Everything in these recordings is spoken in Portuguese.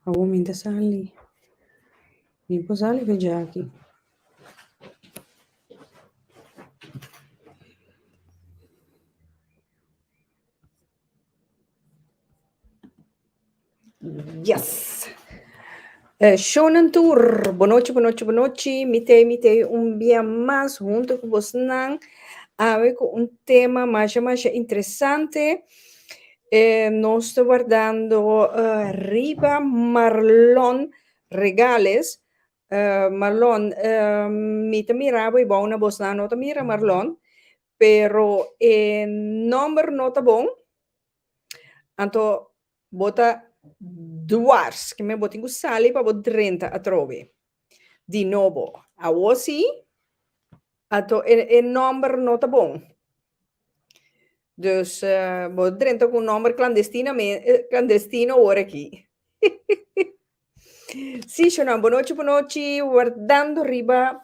Ako minta sali. Hindi po sali kay Jackie. Yes! Shonen Tour. Boa noite, boa noite, boa noite. Mitei um dia mais junto com vocês. Com um tema mais interessante. Nós estamos guardando Riba Marlon Regales. Marlon, mita mirava e bom na Bosna, nota mira Marlon, pero number nota bom, anto bota duars, que me botingo sali para bot 30 a trove. Di novo, a wosi, anto number nota bom. Dus bot 30 com number clandestino ora aqui. Sì, sono boa noite, guardando riba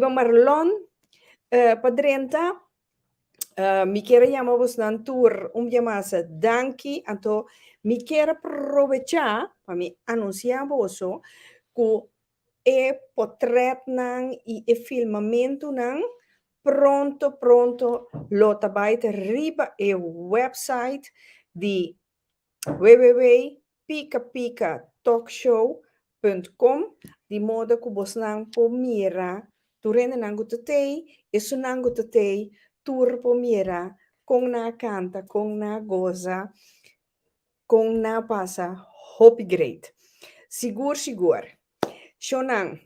Marlon, padrenta, mi quero chamar vos nan tour dia massa danki, anto mi quero aprovechar para me anunciar vos que portrait nan e filmamento nan pronto lota baita riba e website di www.picapicatalkshow.com di modo que você não pode mirar turene nango tetei isso nango tetei tur po mira com na canta com na goza com na passa hope great sigur Shonan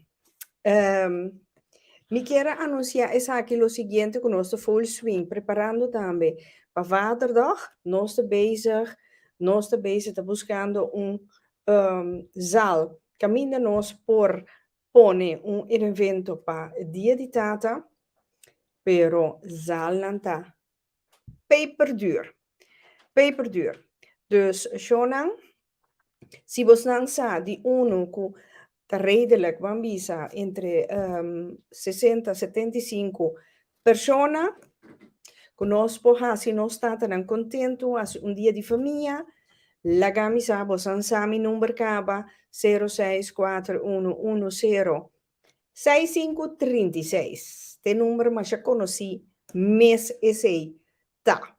me quero anunciar aqui o seguinte com nosso full swing preparando também para Vaderdag nós estamos bezig te buscando zaal. Camina nós por pone evento para dia de tata, pero zaal não tá. Peperduur. Dus, Shonan, se você não sabe de que tá redelijk bambisa entre 60 e 75 pessoas, conosco, se nós está tan contento, dia de família, la camisa bosan sami number kaba 0641106536. Te numero mas já conheci mês esse tá.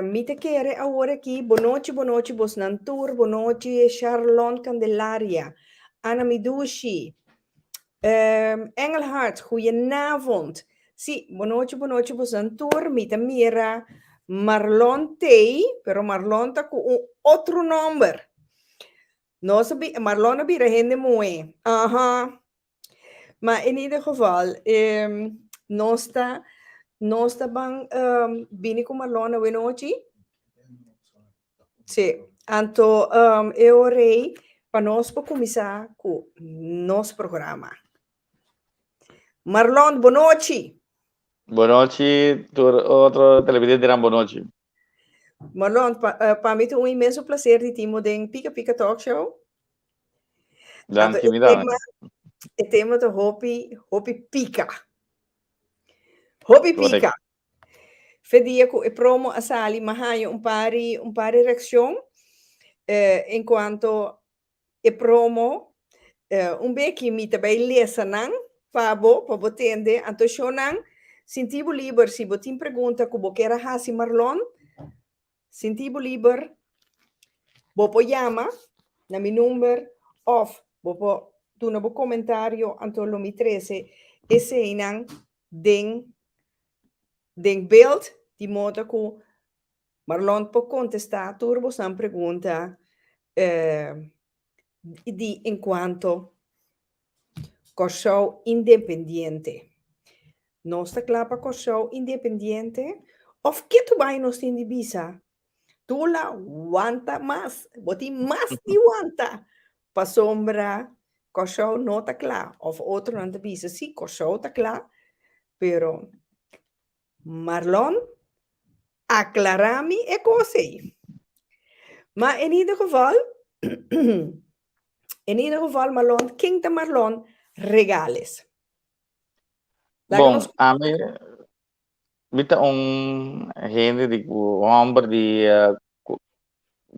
Me te quere agora aqui, boa noite, Bosnan Tour, boa noite, Charlon Candelaria, Ana Midushi, Engelhard, goedenavond. Sì, boa noite, Bosnan Tour, me te mira Marlon Tei, pero Marlon está com outro número. Nossa, Marlon não vira gente muito. Mas, em ieder geval, nós bem bem com Marlon na noite. Sim. Então, eu orei para nós começar com nosso programa. Marlon, boa noite. Boa noite, outro televidente dirá boa noite. Marlon, para mim é um imenso prazer de te mudar em Pica Pica Talk Show. Danke, o tema do Hopi Pica. Hopi Pica. Fedia que promo a sali mahayo um pari reação enquanto promo beki mi também lesa nan pabo tende anto shonan sintibo liber si botin pergunta que boquera hasi Marlon sintibo liber bopo llama na mi number of bopo tu no bo comentario anto lo mi 13 ese inan den beeld di modo que Marlon può contestare turbo san pergunta di in quanto show independiente. Nostra clapa show independiente of que tu vai nos in di bisa? Tu la wanta mas, boti mas di wanta. Pa sombra show nota cla of outro não bisa. Sì, show ta cla, pero Marlon aclarami e così. Maar in ieder geval, Marlon, quem te Marlon regales. Bom, a mim, bita gente de homem de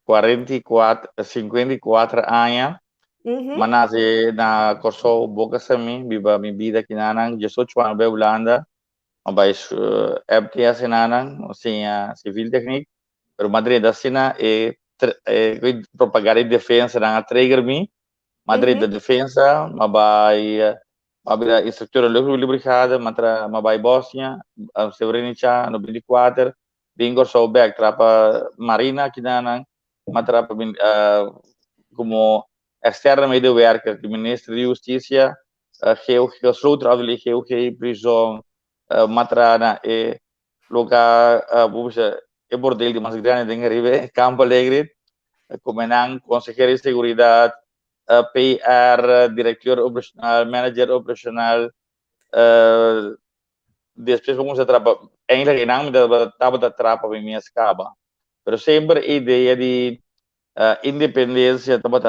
44, 54 anos, Uhum. mas na Corso Boca Sami, viva minha vida aqui na Anang, 18 anos na Holanda, mas FTS na Anang, assim, civil técnico, pero Madrid da Sina propaganda de defesa na trigger-me, Madrid da Uhum. defesa, mas estrutura lubricada, mas Bósnia, Srebrenica, no 24, Bingor so back, trapa Marina aqui na Anang, mas trapa como externa medewerker, de minister de Justiça, gesloten prisão, matrana e lugar, e bordel de mais grande em Ribe, Campo Alegre, como consejero de seguridade, PR, diretor operacional, manager operacional, depois vamos a trabalhar, ainda que não me estava a trabalhar em minha escaba, mas sempre a ideia de independência, estava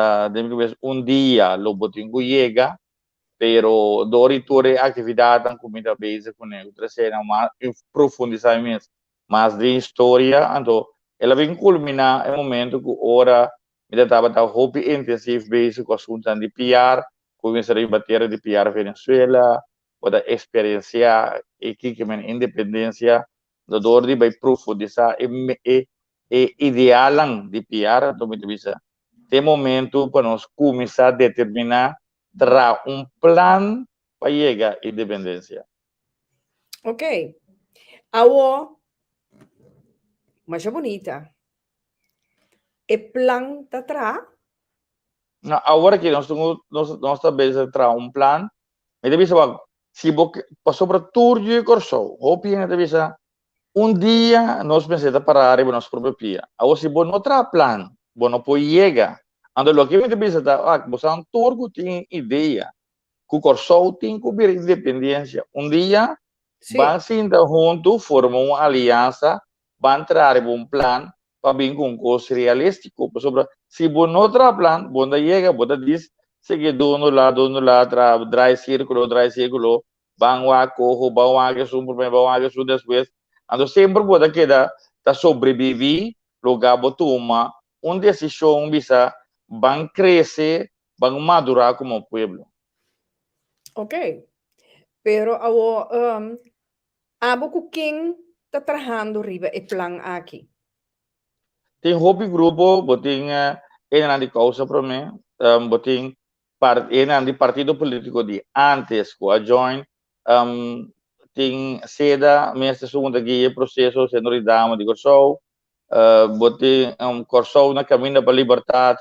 dia, lo botinho chega, pero doritore atividade em comida base com ele, trazendo mais profundizamento, mais de história, então ela vem culminar em momento que ora me estava a hobby intensivo base com assunto de PR, começar a bater de PR Venezuela, para experienciar e que independência do dor de vai profundizar e idealang de PR, então me bisa tem momento para nós começar a determinar tra plan para chegar à independência. Ok. Awo, mas é bonita. E plan tatra? Agora que nós talvez tra plan, me deve saber se você passou para tudo e corso, ou pinha deve saber dia nós pensamos parar em nosso próprio pia. Agora se você não tra plan, você não pode chegar. Ando lo que me deve saber, você um turco tem ideia, que o corso tem que vir independência. Dia van sinta junto, formam uma aliança, van entrar em plan para vir com coisa realístico. Sobre, se você não tem plan, você chega, você diz, segue dono lá, dry círculo, vão a corro, vão a que depois. Então, sempre você queda, tá sobreviver, lugar você toma, uma decisão, bisa, van crescer, van madurar como povo. Ok. Pero awo, abo ko king tatrahando riba e plan aqui. Tem hobby grupo, boting de causa para mim, boting de partido político de antes com a join, tem seda, mestre segunda guia processo, senoridade de corso, boting corso na caminho para a liberdade,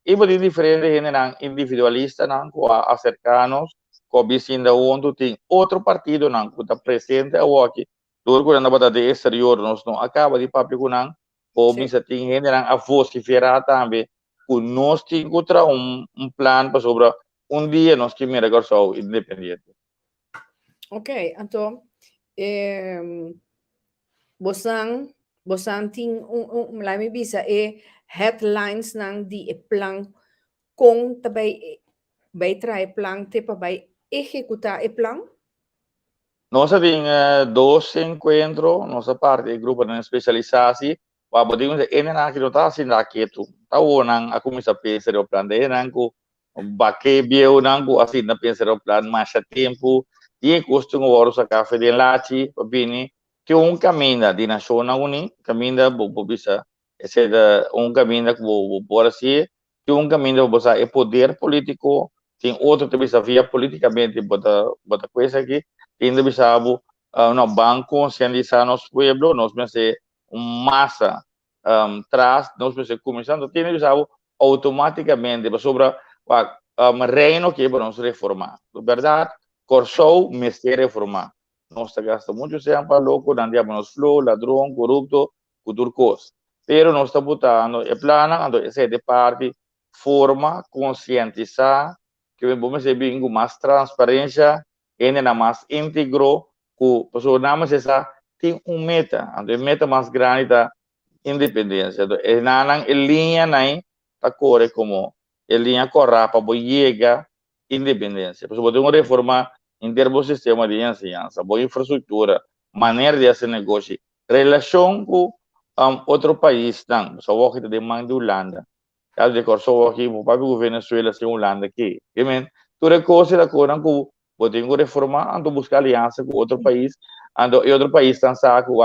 e boting diferente general individualista, não, com a cercanos, com a vizinha onde tem outro partido, não, que está presente aqui, do quando anda de exterior, nós não acaba de papo com não, ou bisa tem general a vociferar também, que nós temos outra plan para sobre dia nós que mira agora só independente. Ok, então, bosang ting lami bisa headlines nang di plan kung tabay bay try plan te pa bay executar plan? Nós temos dois encontros, nossa parte, grupo de especialização, para poder dizer, que não está assim daqui, tu, tá o nang, a começar a pensar o plano de nang, baque bio nang, assim, na pensar o plano mais tempo, e costumo oros a café de lachi, para bini, que caminho de nação uni, caminho, bo bisa, esse caminho que por assim, que caminho bosa é poder político, tem outro que bisa via politicamente, bota coisa aqui, ainda bisabo no banco conscientizar nosso pueblo, nós pensamos massa traz, nós pensamos começando, tem bisabo automaticamente sobre reino que vamos reformar. Na verdade, Corsou me quer reformar. Nós gastamos muito tempo louco, andamos flow, ladrão, corrupto, culturcos. Pero nós estamos botando e plano, essa de parte, forma, conscientizar, que vamos ter mais transparência, ainda mais íntegro, que pessoas não essa tem meta, a meta mais grande da independência. É na linha aí tá corre como a linha correta para chegar independência. Pessoal, tem uma reforma em termos do sistema de ensinança, boa infraestrutura, maneira de fazer negócio, relação com outro país, não, só aqui de mãe de Holanda. Caso de corso aqui, o próprio Venezuela sem Holanda aqui. E men, toda coisa da cor que eu tenho que reformar, ando buscar aliança com outro país, ando e outro país está saco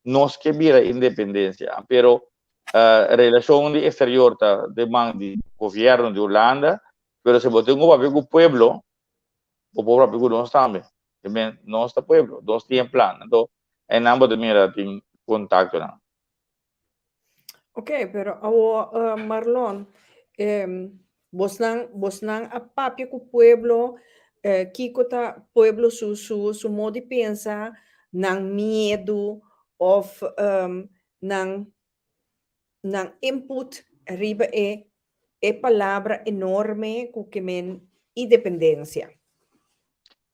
nós que vira independência, pero a relação de exterior tá de mão de governo de Holanda, pero se botar um papel com o pueblo, o próprio com nós também. E men, nós tá pueblo, nós tem plano, então é nada de mira tem contato não. Ok, pero awo Marlon, bosnang apapia ku pueblo, kiko ta pueblo su modo de pensar, nang medo of nang input riba palavra enorme ku que men independência.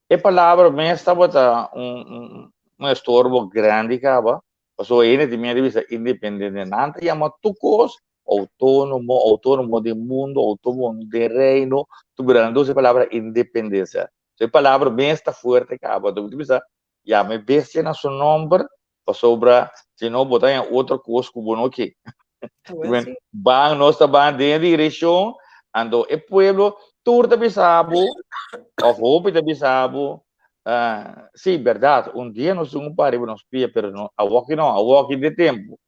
E palavra me estava um estorbo grande caba, so ele de minha vista independente, nanta chama tucos autônomo de mundo, autônomo de reino, tu brando essa palavra independência. So palavra me está forte caba, tu bisa ya me bestia na seu nome, sobra se não botar em outra coisa que bom aqui. Bang nossa bandeira de direção, ando e pueblo turta bisabo of hope da bisabo. Sim, verdade. Dia nós somos para nos pia, pero não, a walk de tempo.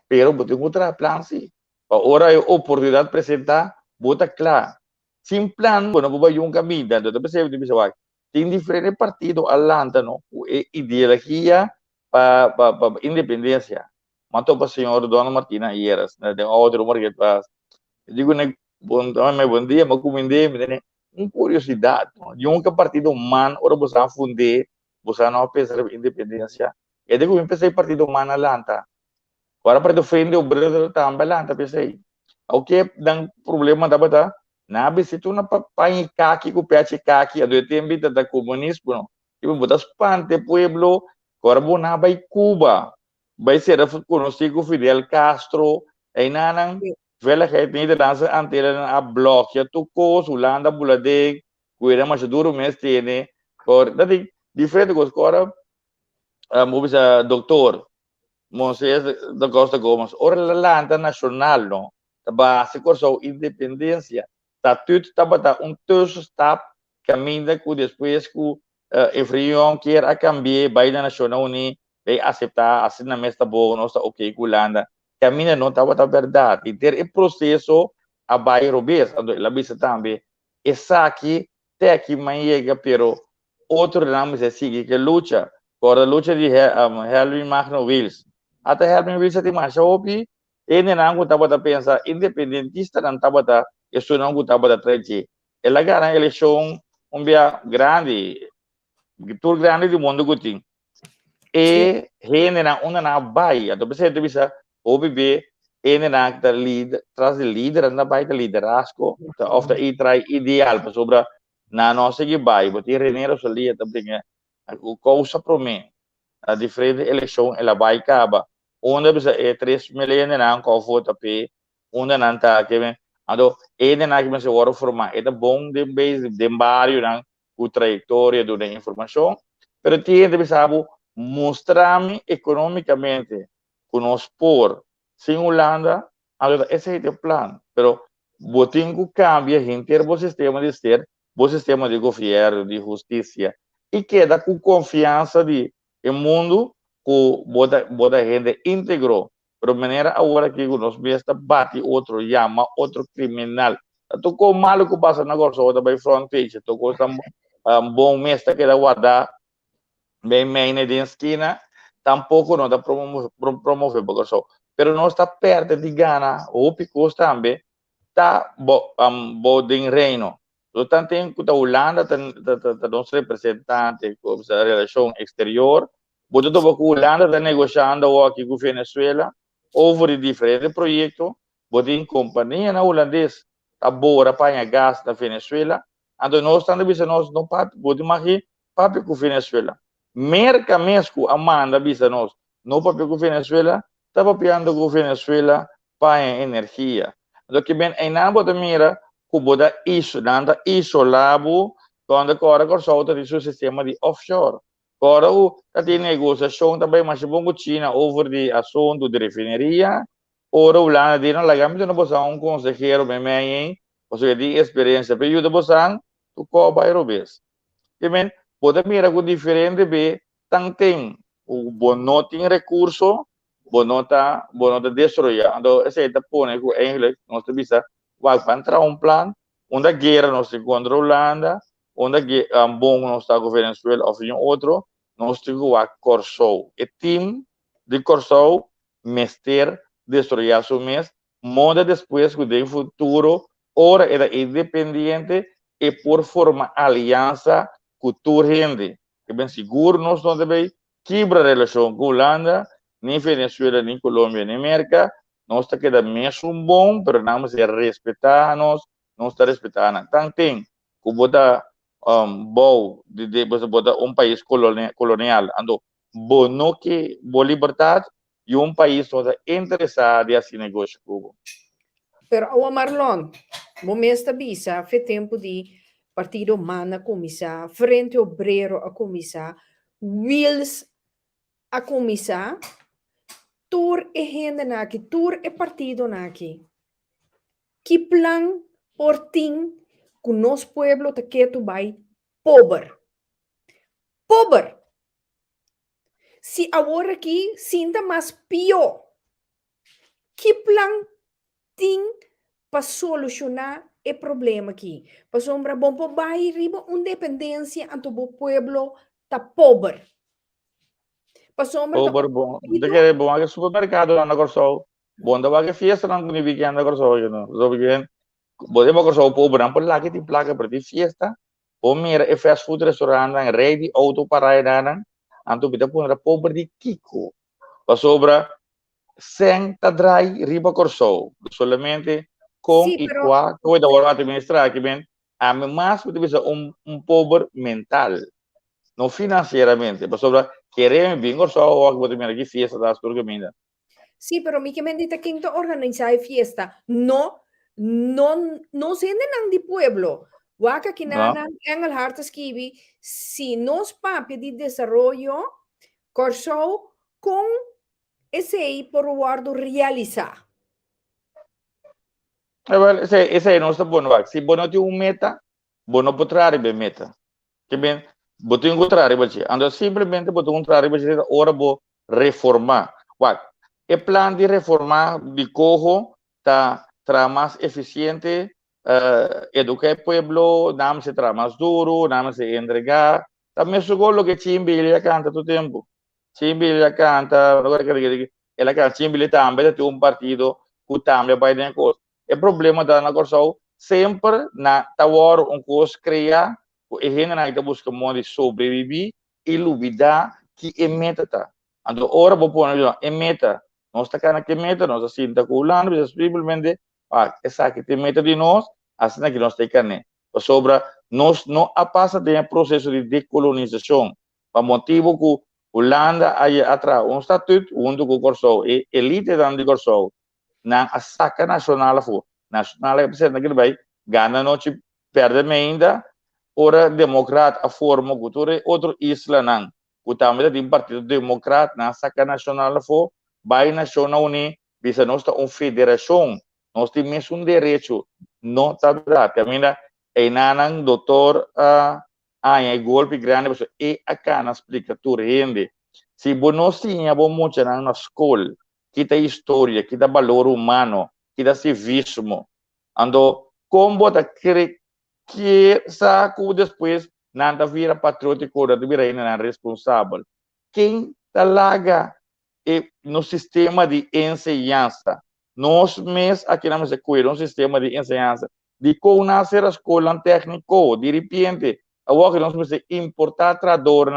Pero botem outra plan sim. Ora é oportunidade apresentar, bota claro. Sem plan, bueno, vou vai um caminho, então percebe de bisabo. Tem diferentes partidos alanta, no, ideologia para independência. Matou para o senhor Dona Martina Ieras, né? Tem outro rumor que faz. Digo, né, bom dia, mas comendei, né? Curiosidade, de um partido humano, ora você funde, você não pensa em independência. E daí eu pensei partido humano lanta. Agora para defender o Brasil também lanta, pensei. O que dá problema da bata? Na se tu na papai kaki com peixe kaki, a do tempo da comunismo, não. Tipo, botas pante pueblo, agora vou na vai Cuba, vai ser conhecido como Fidel Castro, aí nanang vela que tem de dança anterior a bloco, tu cos, Holanda, Buladeg, cuida mais duro mesmo tiene, por dadi diferente coisa agora, a doutor Moisés da Costa Gomes, ora la nacional no, base corso independência, tá tudo tá terceiro step caminho que depois que Efrion quer a cambiar, vai na nacional uni, vai aceitar, assim na mesa boa, nossa ok, Holanda, caminho não tá verdade, e ter o processo a vai robes, a bisa também, essa aqui, até aqui mas chega, pero outro nome se sigue que luta, por a luta de Helwin Magno Wills, até Helwin Wills tem mais hobby, ele não estava pensar independentista, não estava isso não estava trazer, ela ganha eleição dia grande, tour grande do mundo que tem, e ele não na baia, então você bisa hobby ele não tá líder, traz líder na baia liderazgo, of the try ideal para sobre na nossa que baia, porque Reneiro solia também o causa para mim a diferente eleição ela vai acabar onde bisa 3 milhões não com vota p onde não tá que bem ando ele não que você vai formar é bom de base de barrio não o trajetória da informação pero tem de bisa mostrar-me economicamente com nós por sem Holanda agora esse é o plano pero botem que cambia em termos do sistema de ser o sistema de governo de justiça e queda com confiança de o mundo que boda gente íntegro, de maneira agora que nós besta bate outro, chama outro criminal. Tu com malo que passa na gorsa, outra by front page, tu com bom mês que da guarda bem meia de esquina, tampouco não está promover porque só. Pero não está perto de Gana, ou Picos também, está bom de reino. Portanto, tem que a Holanda, nosso representante, com a relação exterior, Botou que a Holanda está negociando aqui com a Venezuela over diferentes projetos, botou em companhia na holandesa, está boa para gás da Venezuela, então nós estamos dizendo nós não podemos mais papo com a Venezuela. Merca mesmo a manda bisa nós, não papo com a Venezuela, está papiando com a Venezuela para energia. Então que bem, em nada de mira, que boda isso, nada isolado, quando agora com o sistema de offshore. Agora, tem negociação também, mas bom com China over de assunto de refineria. Ora, o lado de não lagamento não pode um consejero memem, você de experiência, para ajuda você, tu coba aerobes. E men, pode mirar com diferente be, tem o bono tem recurso, bono destruir. Então, esse é põe com inglês, nós bisa, vai para um plano, onde a guerra nós se controlando, onde a bom nós está com Venezuela ou um outro, nós temos a Corsou. E time de Corsou, mester, destruir a su mês, moda depois que tem futuro, ora era independente e por forma aliança cultura gente. Que bem seguro nós não devemos quebrar a relação com a Holanda, nem Venezuela, nem Colômbia, nem América. Nós está quedando mesmo bom, mas não vamos respeitar nós, não está respeitando. Então tem que botar bom de botar país colonial, ando bom que boa liberdade e país que está interessado em assim negócio com. Pero o Marlon, momento bisa, foi tempo de Partido Mana começar, Frente Obrero a começar, Wills a começar, tur e gente naki, tur e partido naki. Que plan por tin que nosso pueblo te quieto vai pobre. Pobre. Se agora aqui sinta mais pior. Que plan tem para solucionar o problema aqui? Para sombra bom para baixo riba independência ante o pueblo tá pobre. Para sombra tá Bom, de que bom que supermercado na Corsou. Bom da que fiesta não ni weekend na Corsou, you know. So weekend, podemos Corsou pobre, não por lá que tem placa para ti fiesta. Ou mira, e fast food restaurant na ready auto para ir na, anto kita pun pobre de Kiko. Para sobra sem tadrai riba Corsou, solamente com Sim, e pero qua, que da hora administrar que bem, a mais que bisa pobre mental. Não financeiramente, para sobra queremos bem Corsou, ou que podemos aqui fiesta das turcaminas. sí, pero mi que mendita quinto organizar fiesta. No, no se nang di pueblo. Waka No? kinana en el hartas kibi, si nos papi di desarrollo, corso con ese por guardo realizar. Well, ese é nosso bom, vai. Se bom tem meta, bom não pode trazer bem meta. Que bem, bom tem que trazer bem. Ando simplesmente bom tem que trazer bem, ora bom reformar. Vai. O plano de reformar de corro tá mais eficiente, educar o pueblo, não se tra mais duro, não se entregar. Também chegou o que Chimbilha canta todo tempo. Chimbilha canta, agora que ela canta Chimbilha também tem partido que também vai dentro coisa. O problema da Corsou sempre na tawar coisa criar o gente na ita busca modo de sobreviver e luvidar que é meta tá. Então ora vou pôr é meta. Nós está cá que meta, nós assim está colando, mas simplesmente essa que tem meta de nós, assim que nós tem que sobra nós não passa de processo de decolonização. Para motivo que Holanda aí atrás estatuto onde o Corsou é elite da Corsou na saca nacional fu nacional é precisa naquele vai gana noite perde ainda ora democrata a forma cultura outro isla não o também tem partido democrata na saca nacional fu vai nacional uni bisa nós federação nós temos direito não tá também é nanang doutor é golpe grande você é a cana explica tudo rende se nós tinha bom muito na escola kita história, kita valor humano, kita civismo. Ando, como da que saco depois, nada vira patriótico, nada vira responsável. Quem talaga no sistema de enseñança, nós mesmos aqui na nossa coisa, um sistema de enseñança, de como nascer a escola técnico, de repente, agora nós vamos importar trador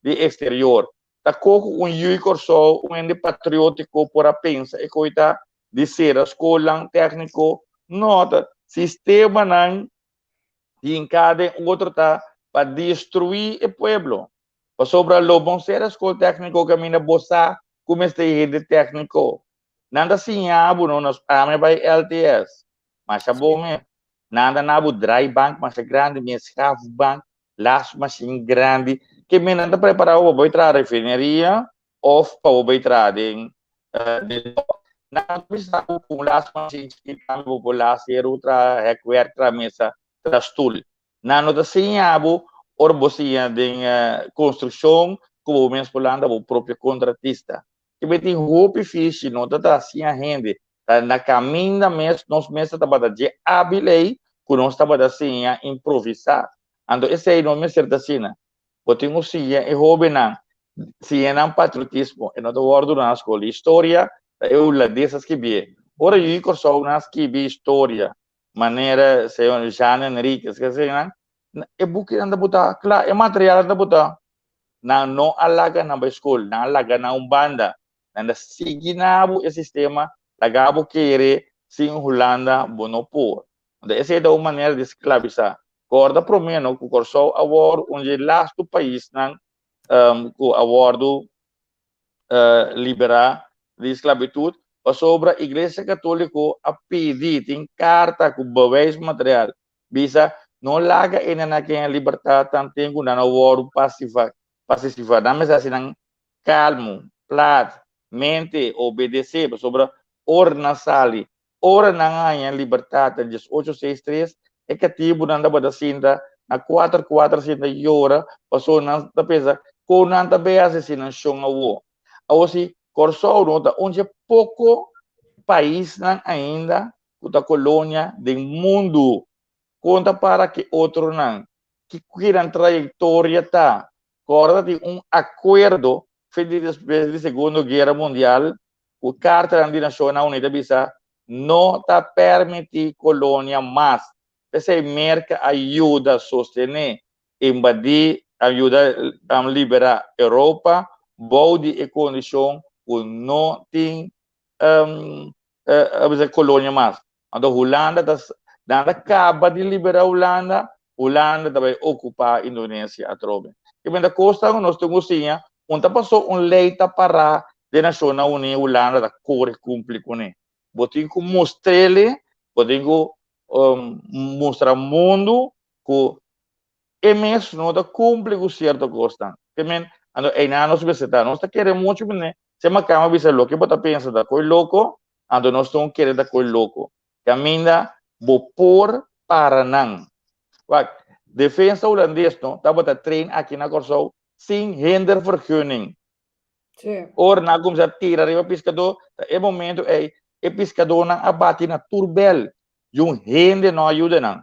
de exterior. Da coco corso ende patriótico por a pensa e coita de ser a escola técnico nota sistema nan de cada outro tá para destruir o pueblo para sobra lobão ser a escola técnico camina bossa como este de técnico nada assim abo não nos ame by LTS mas a bom nada na dry bank mas grande minha bank las machine grande que me anda preparado para entrar a refineria ou para entrar em na bisa populas masih kita populasi rutra hekwer tra mesa trastul na nota sinhabo orbosia de construção como menos polanda o próprio contratista que beti hope fish nota tá assim a rende na caminho mes nós mesa tá bada de habilei que nós tá bada assim a improvisar ando esse aí não me certa sina botinho sim é hobby não se é não patriotismo é não do ordo na escola história eu lá dessas que vi. Ora eu curso nas que vi história, maneira se o Jean Henrique, que se não, é book anda botar, claro, é material anda botar. Não alaga na escola, não alaga na umbanda, anda siginabo o sistema, lagabo querer sim Holanda bonopor. Então essa é da maneira de escravizar. Corda pro menos que curso award onde lá do país não, o award liberar de esclavitud, sobre a Igreja Católica a pedir, tem carta com bevéis material, bisa não larga ainda naquela liberdade, tanto tempo na hora passiva, não mas assim, calmo, plat, mente, obedecer, sobre ora na sali, ora na ganha liberdade, 1863, é que tipo não dá para cinta, na 4 cinta e hora, passou na pesa, com nanta beasa assim, na chão a si Corsou nota onde pouco país ainda da colônia do mundo conta para que outro não que queiram trajetória tá corda de acordo feito depois da Segunda Guerra Mundial o Carta da Nações Unidas bisa não tá permitir colônia mais essa merca ajuda a sostener invadir ajuda a liberar Europa boa de condição não tem colônia mais. Então, Holanda acaba de liberar a Holanda também ocupa a Indonésia a trobe. E bem da costa nós temos sim, onde passou lei para de Nações Unidas Holanda da cor cumpre com ele. Botinho com mostrele, botinho mostrar ao mundo que é mesmo não da cumpre com certa costa. Que men ando é nós visita, nós queremos muito bem se uma cama bisa louco, que bota pensa da coi louco, ando nós estamos querendo da coi louco. Caminda bo por para não. Defensa holandês não, tá bota trein aqui na Corsou sem hindervergunning. Or na como já tira riba pescador, é momento é pescador na abate na turbel, um rende não ajuda não.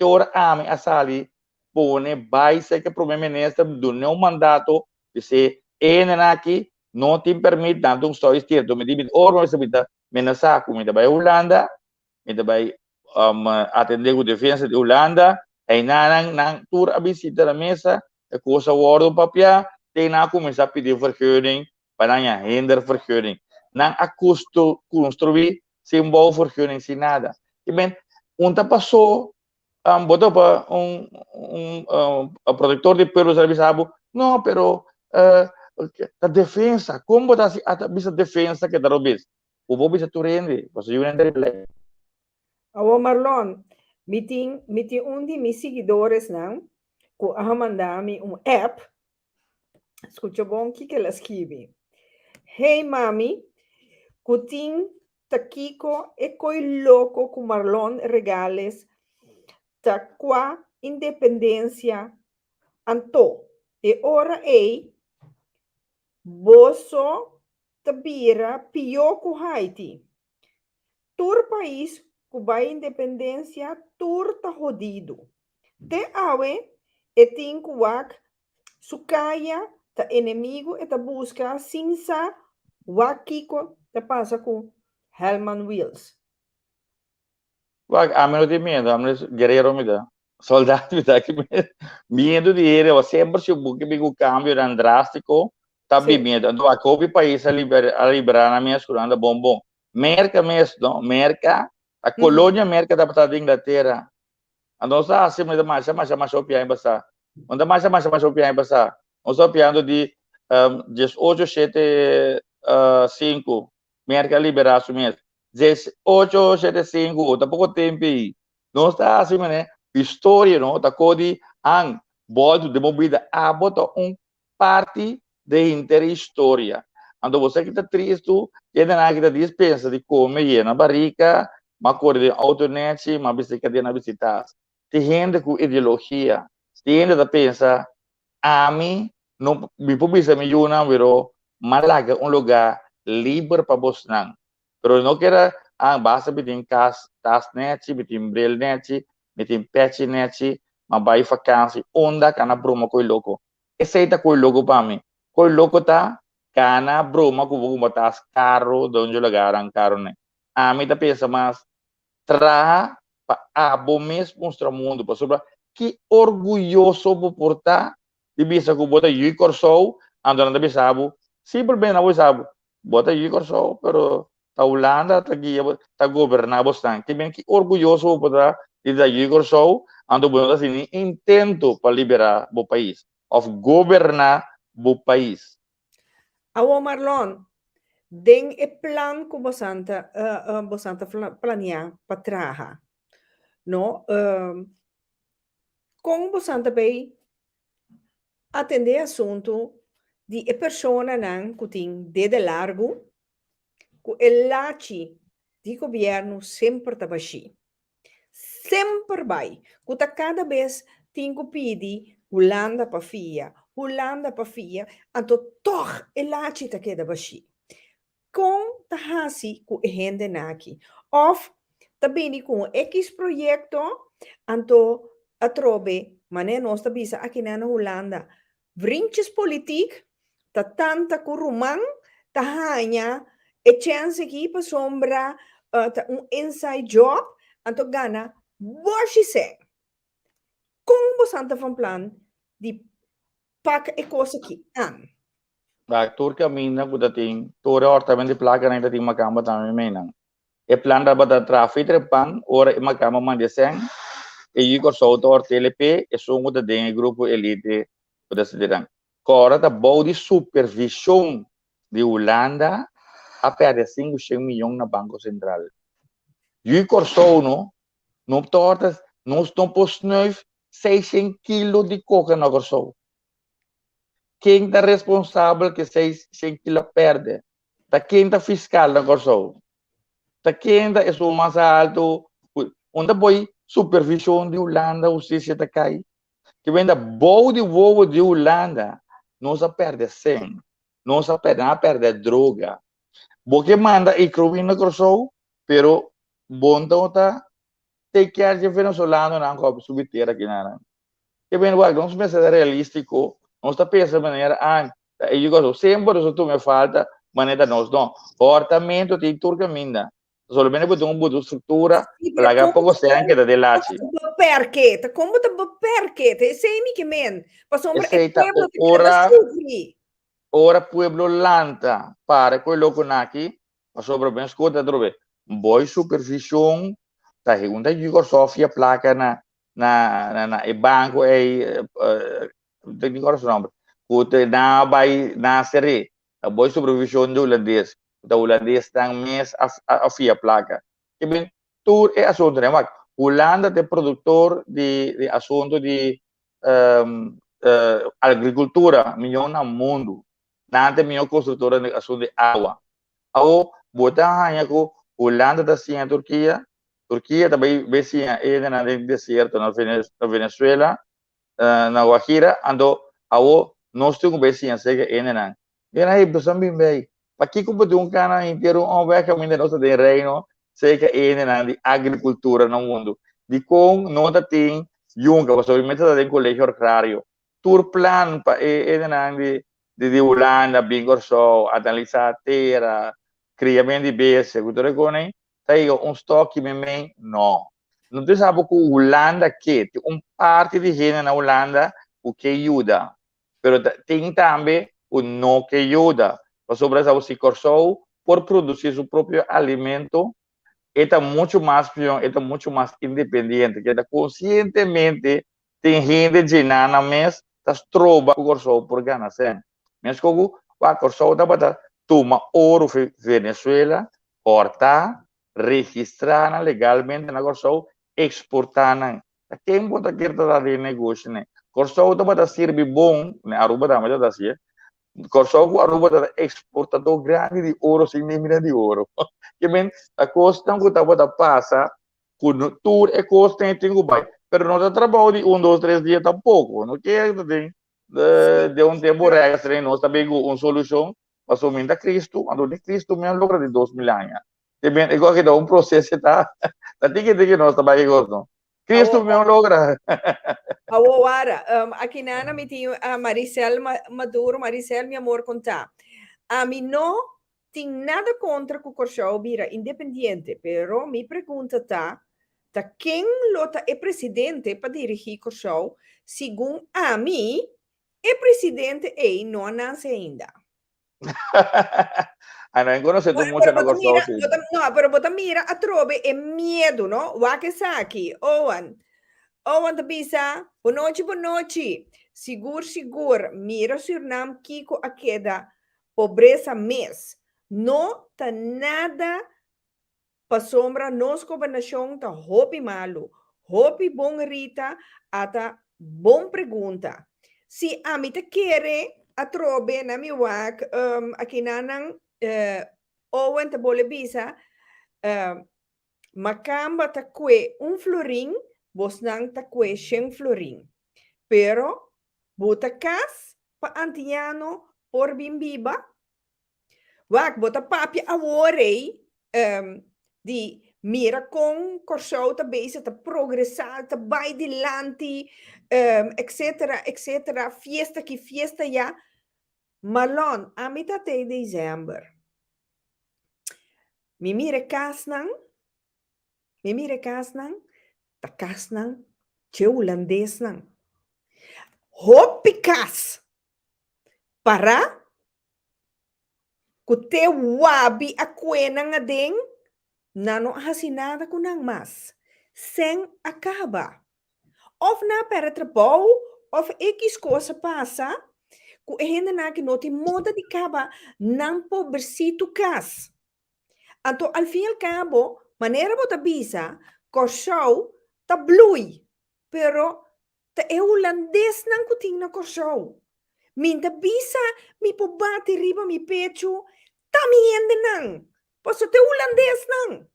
Ora ame a sali pone vai ser que problema nesta do não mandato de ser aqui não te permite tanto um só estirto me diz or mas sabita menasa me da Holanda me da atender a defesa de Holanda aí nang tour a visita na mesa a coisa o papel tem na começar a pedir vergunning para não hinder vergunning não a custo construir sem boa vergunning sem nada e bem onde passou botou para protetor de pelos avisado não pero a defesa como botar a defesa que dá bis o bobo bisa turende você viu ainda ele Awo Marlon, meeting undi mis seguidores não, ko ahamandami app. Escucha bom que ela escreve. Hey mami, kuting takiko e coi louco com Marlon regales ta qua independência anto e ora boso tabira pioco Haiti. Tur país cuba independência tur ta jodido. Te awe e tin kuwak sukaya ta inimigo e ta busca sinsa wakiko ta passa com Hellman Wheels. a menos de medo a menos guerreiro me dá soldado me dá que medo de ele eu sempre se o que o cambio era drástico tá medo então a copy país a liberar na minha escola bom merca mesmo não merca a colônia merca da batata da Inglaterra então sa assim me dá mais o pião passar onde mais o pião passar nós só piando de 1875 merca liberar su mesmo 1875 tampouco tempo não está assim né história não tá codi ang boldo de movida a bota parte da inteira história. Então, você que está triste, que não que dispensa de comer na barriga, mas cor de autonet, mas bicicleta na bicicleta. Tem gente com ideologia, tem gente que pensa, a mim, não me publica milhões, virou Malaga lugar livre para você não. Pero não quero basta bitin tas net, bitin braille net, bitin patch net, mas vai vakansie onda kana broma coi louco. Esse tá coi louco para mim. Coi louco tá kana broma com vou botar carro de onde lugar ang carro né. A mim tá pensa mas tra a bom mesmo mostrar mundo para sobre que orgulhoso por portar de bisa ko bota yui corso ando na bisabo simplesmente não sabe bota yui corso pero ta Holanda ta guia ta governar bastante que bem que orgulhoso por portar de yui corso ando bueno assim intento para liberar o país of governar o país. Awo Marlon, den e plan ko bosanta plania patraha. No, com bosanta bei atender assunto de e persona nan kuting de largo ku el laci di governo sempre tabashi. Sempre vai. Kuta cada vez tingo pidi Holanda pa fia, anto toch e laci ta queda bashi. Com tahasi ku hende naki. Of tabini com X proyecto anto atrobe mané nosta bisa aqui na Holanda. Vriendjes politiek, ta tanta kurumang, ta hanya, e chance aqui pa sombra, ta inside job, anto gana, boshi se. Kung bosanta van plan, di pak e cosa aqui, an. Turca mina ku dating tora ortamento placa na dating makamba tami menang. E plan da bata traffic repang ora makamba man deseng e yui ko so tor TLP e sungo da den grupo elite da sidirang. Cora da body supervisão de Holanda a perder 500 milhões na Banco Central. Yui corso no tortas não estão posneuf 600 kg de coca na corso. Quem está responsável que 600 kg perde? Tá quem está fiscal na corso? Tá quem está é o mais alto? Onde foi supervisão de Holanda, o se tá cai? Que vem da boa de voo de Holanda, não se perde 100, não se perde droga. Porque manda e cruz na corso, pero bom tá take care de venezuelano na copa subiteira aqui na. Que bem, não se pensa realístico, não está pensando de maneira, eu digo, sempre isso tu me falta, maneira nós não. Ortamento tem turca minda. Só bem que uma boa estrutura, para que pouco sean que de lachi. Perché? Como te perché? Te sei mi che men. Passou Esse é tá pueblo que ora pueblo lanta para quello con aqui, passou bem escuta trobe. Boa supervisão, tá segunda digo Sofia placa na e banco tem que correr nome. Kute na vai na série. A boa supervisão do holandês. Da holandês tem mês a fia placa. Que bem, tudo é assunto, né? Mas Holanda é produtor de assunto de agricultura, milhão no mundo. Nada milhão construtora de assunto de água. Ao botar hanya ko Holanda da sim a Turquia também vê sim na deserto na Venezuela, na Guajira, ando ao nós temos vê sim seja na. E aí também bem. Para que como de cara inteiro vai caminhar nosso de reino, seja na de agricultura no mundo. De com não tem junga, você vai meter em colégio agrário. Tour plan para na de Holanda, Bingorso, analisar a terra, criamento de base, cultura com aí estoque mesmo não. Não tem sabe que Holanda que tem parte de gente na Holanda o que ajuda, mas tem também o não que ajuda. Sobre essa se corso por produzir seu próprio alimento, está muito mais independente, que está conscientemente tem gente de nada mais, das trova o corso por ganhar sem. Mas como o corso está para tomar ouro Venezuela, cortar, registrar legalmente na corso, exportar na. Quem pode querer dar de negócio né? Corsou tá servir bom, né? Aruba tá mas assim. Corsou Aruba tá exportador grande de ouro, sem mina de ouro. Que bem, a costa que tá passa, com tour e costa tem que vai. Pero não tá trabalho de 2, 3 dias tampouco. Não quer tem de um tempo extra, nós também uma solução, mas somente Cristo, quando de Cristo me logra de 2000 anos. Que bem, igual que dá um processo tá, tem que nós também gosto. Cristo me logra. Awara, aqui na me tinha a Maricel Maduro, Maricel, meu amor, contar. A mim não tem nada contra o Corchão Bira independiente, pero me pergunta tá quem lota é presidente para dirigir Corchão, segundo a mim, é presidente e não nasce ainda. Ano, eu conheço Bueno, muito pero na Corsão, sim. no, pero bota mira a trobe é medo, não? Wakesaki, Owen. Owen da bisa, boa noite. Seguro, mira Surinam, Kiko a queda, pobreza mês. Não tá nada para sombra, nos governação tá hopi malo. Hopi bom Rita, ata bom pergunta. Se a mim te quer a trobe na mi wak, aqui nanang, Owen te bole bisa, macamba ta kwe florin, vos nang ta kwe 100 florin. Pero, bota kas pa antiano por bimbiba, wak bota papi awore, di mira con corso ta base ta progressar, ta vai di lanti, etc. Fiesta ya. Malon, a mitad de dezember. Mi mire kas nang, ta kas nang, che holandês nang. Hopikas para kute wabi a kuena nga ding nano hasinada ko nang mas sem acaba. Of na para trabalho, of x coisa passa, ku ainda na que noti moda de caba não pobrecito cas. Então, al fim e al cabo, maneira bota bisa, corchou ta blui, pero ta é holandês não kuting na corchou. Minta bisa, mi po bate riba mi pecho, ta mi ende nang. Posso te holandês nang.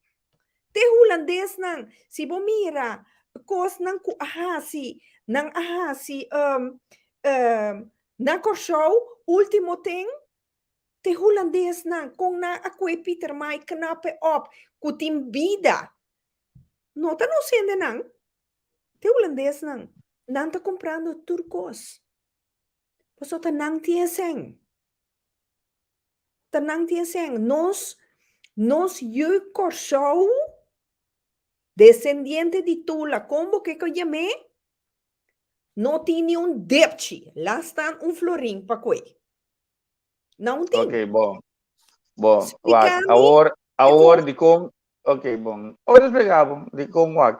Te holandês nang. Si bo mira, kos nang ku ahasi, na corchou, último tem, te holandês nang, kung na akwe Peter Mai knappe op, kutim vida. Nota não sende nang. Te holandês nang. Nang ta comprando turcos. Paso tanang tieseng. Nos yu corsou, descendiente de Tula, como que eu llamé, não tinha depchi. Lá está florim para coi. Não tem. Ok, bom. Agora de como... Ok, bom. Agora explicava de como é.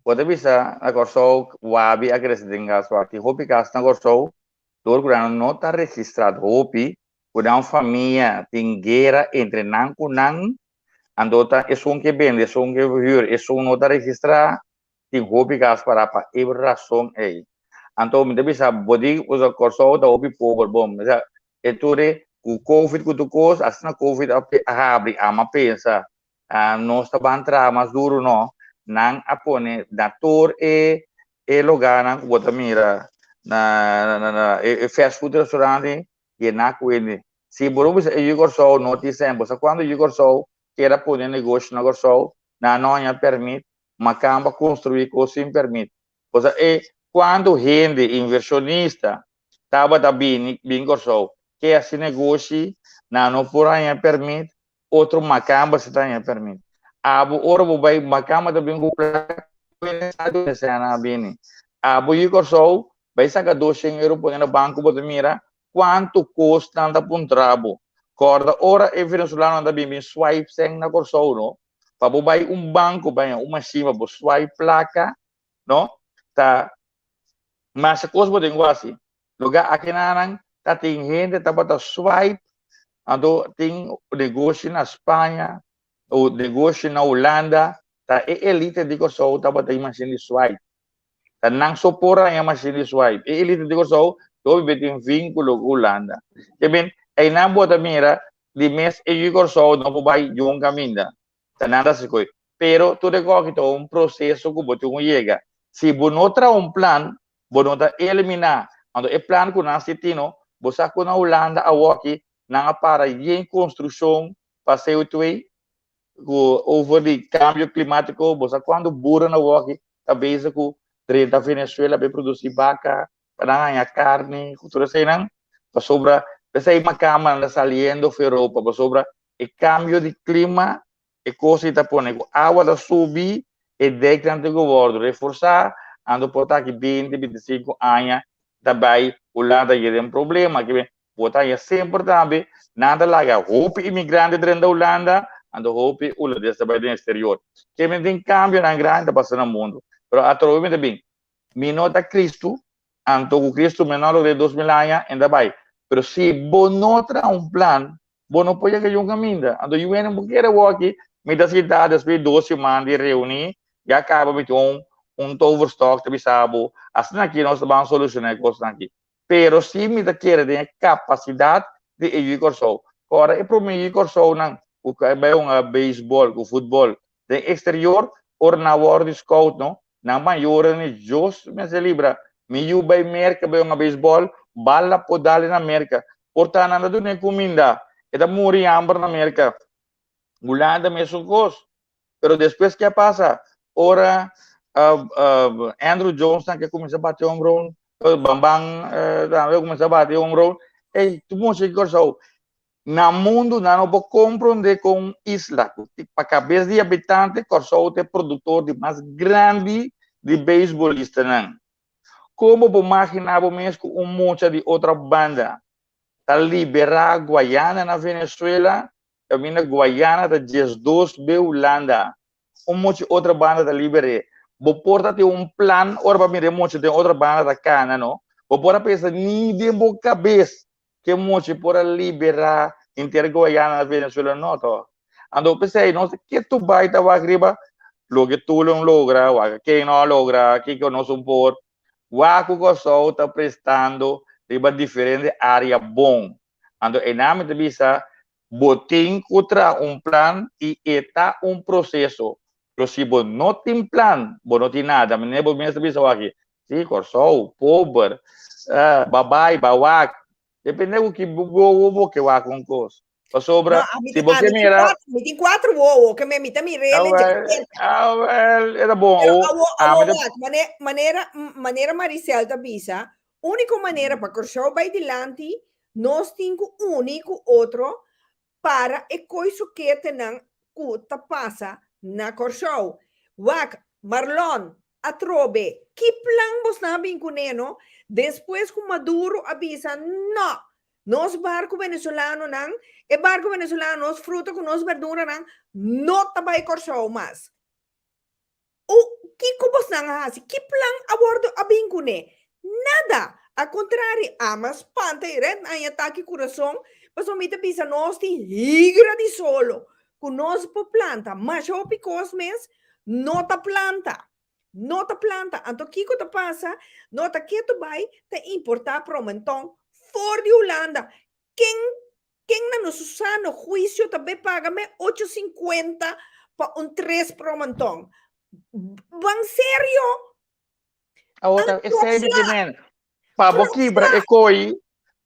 Pode bisa na Corsou, wabi a crescer gas aqui. Hopi cas na Corsou, todo grano não está registrado. Hopi, uma família tem guerra entre nan com nan, andota é um que vende, é um que hyr, é um não está registrado, tem Hopi cas para a razão aí. Então, me bisa body usa Corsou da Hopi pobre bom. É tudo o COVID que tu cos, assim na COVID abre, ama pensa, nós está bantra mais duro não, não apone dator e lugar não bota mira na fast food restaurante e na coisa. Se por exemplo eu Corsou notícia, você quando eu Corsou queira pôr negócio na Corsou, não há permite, mas camba construir coisa sem permite. Você quando gente inversionista estava da bem Corsou que esse negócio não por aí permite, outro macamba se tem permite. Ora vai macamba também com na bem. E Corsou vai sacar 200 euros por no banco para mira quanto custa anda por trabo. Corda ora é venezuelano anda bem swipe sem na Corsou não. Para vai banco vai uma cima para swipe placa, não? Tá. Mas a coisa pode igual assim. Lugar aqui na tá tem gente tá bota swipe, ando tem negócio na Espanha, o negócio na Holanda, tá elite de Kosovo tá bota imagine swipe. Tanang sopora yang machine swipe. E ele te Corsou, dobi betin vínculo com Holanda. Que bem, aí na bota mira, de mês e Corsou não vai um caminho. Tananda se coi. Pero tu recorre que um processo que botou chega. Se bonotra plan, bonota eliminar. Quando é plano que nós tino, você com a Holanda a aqui, não para em construção, passeio tuei, over de câmbio climático, você quando burra na aqui, talvez com 30 Venezuela vai produzir vaca, para ganhar carne, cultura assim, não? Para sobra, você aí uma cama saliendo da Europa, para sobra, o câmbio de clima, e coisa está pondo, água da subir, e decante do governo, reforçar, ando por aqui 20, 25 anos, também Holanda tem um problema que botar é sempre também nada larga roupa imigrante dentro da Holanda ando roupa Holanda está bem no exterior que tem cambio na grande está passando no mundo mas atualmente bem minota Cristo ando com Cristo menor de 2000 anos ainda vai mas se bonotra plan bono pode que um caminho ando eu não quero aqui me da cidade depois de 2 semanas de reunir já acaba me overstock tapi sabo assim aqui nós vamos solucionar coisas aqui pero se me da querer ter capacidade de ir corso ora é para mim ir corso não o que é beisebol o futebol de exterior or na world scout no na maior ni jos me se libra me eu vai merca vai beisebol bala podale na América portanto nada do nem comida é da morrer hambre na América Holanda mesmo coisa pero depois que passa ora Andrew Johnson que começa a bater ombro, Bambang também começa a bater ombro, e tu mostra que corso na mundo não pode compreender com isla, para cabeça de habitante corso é produtor de mais grande de beisbolista não. Como vou imaginar mesmo monte de outra banda, tá liberar Guiana na Venezuela, também na Guiana da 12 de Holanda, monte de outra banda da liberar vou porta ter plan ora para mim monte de outra banda da cana não vou porta pensa nem de boa cabeça que monte para liberar inteira Goiânia na Venezuela não tô ando pensei não sei que tu vai tá agriba lo que tu não logra o que não logra que não supor o que só está prestando riba diferente área bom ando ename de bisa botin contra plan e está processo pero se você não tem plano, você não tem nada, mas nem você mesmo aqui, sim, corso, pobre, babai, bawak, depende do que você vai com coisa. Sobra, se você mira, me tem 4 ovo que me mita mi rele. Era bom. Maneira Maricel da bisa, única maneira para corso vai dilante, nós temos único outro para e coisa que tenang kuta passa na Corsou. Wak, Marlon, Atrobe, que plan vos nabing kuneno? Depois que Maduro avisa, não, nos barco venezolano nang, e barco venezolano nos fruta com nos verdura nang, não tabay Corsou mas. O que vos nang hasi? Que plan abordo abing kune? Nada. A contrário, amas panta e ren ay ataque coração, mas o mita pisa nos ti higra di solo. Conosco planta, mas o picos mes, nota planta. Então, o que te passa? Nota que tu vai te importar para então, fora de Holanda. Quem na nosso sano juízo também paga me 8,50 para 3 para então. Bang sério? Agora, é sério que men. Para quebrar e coi,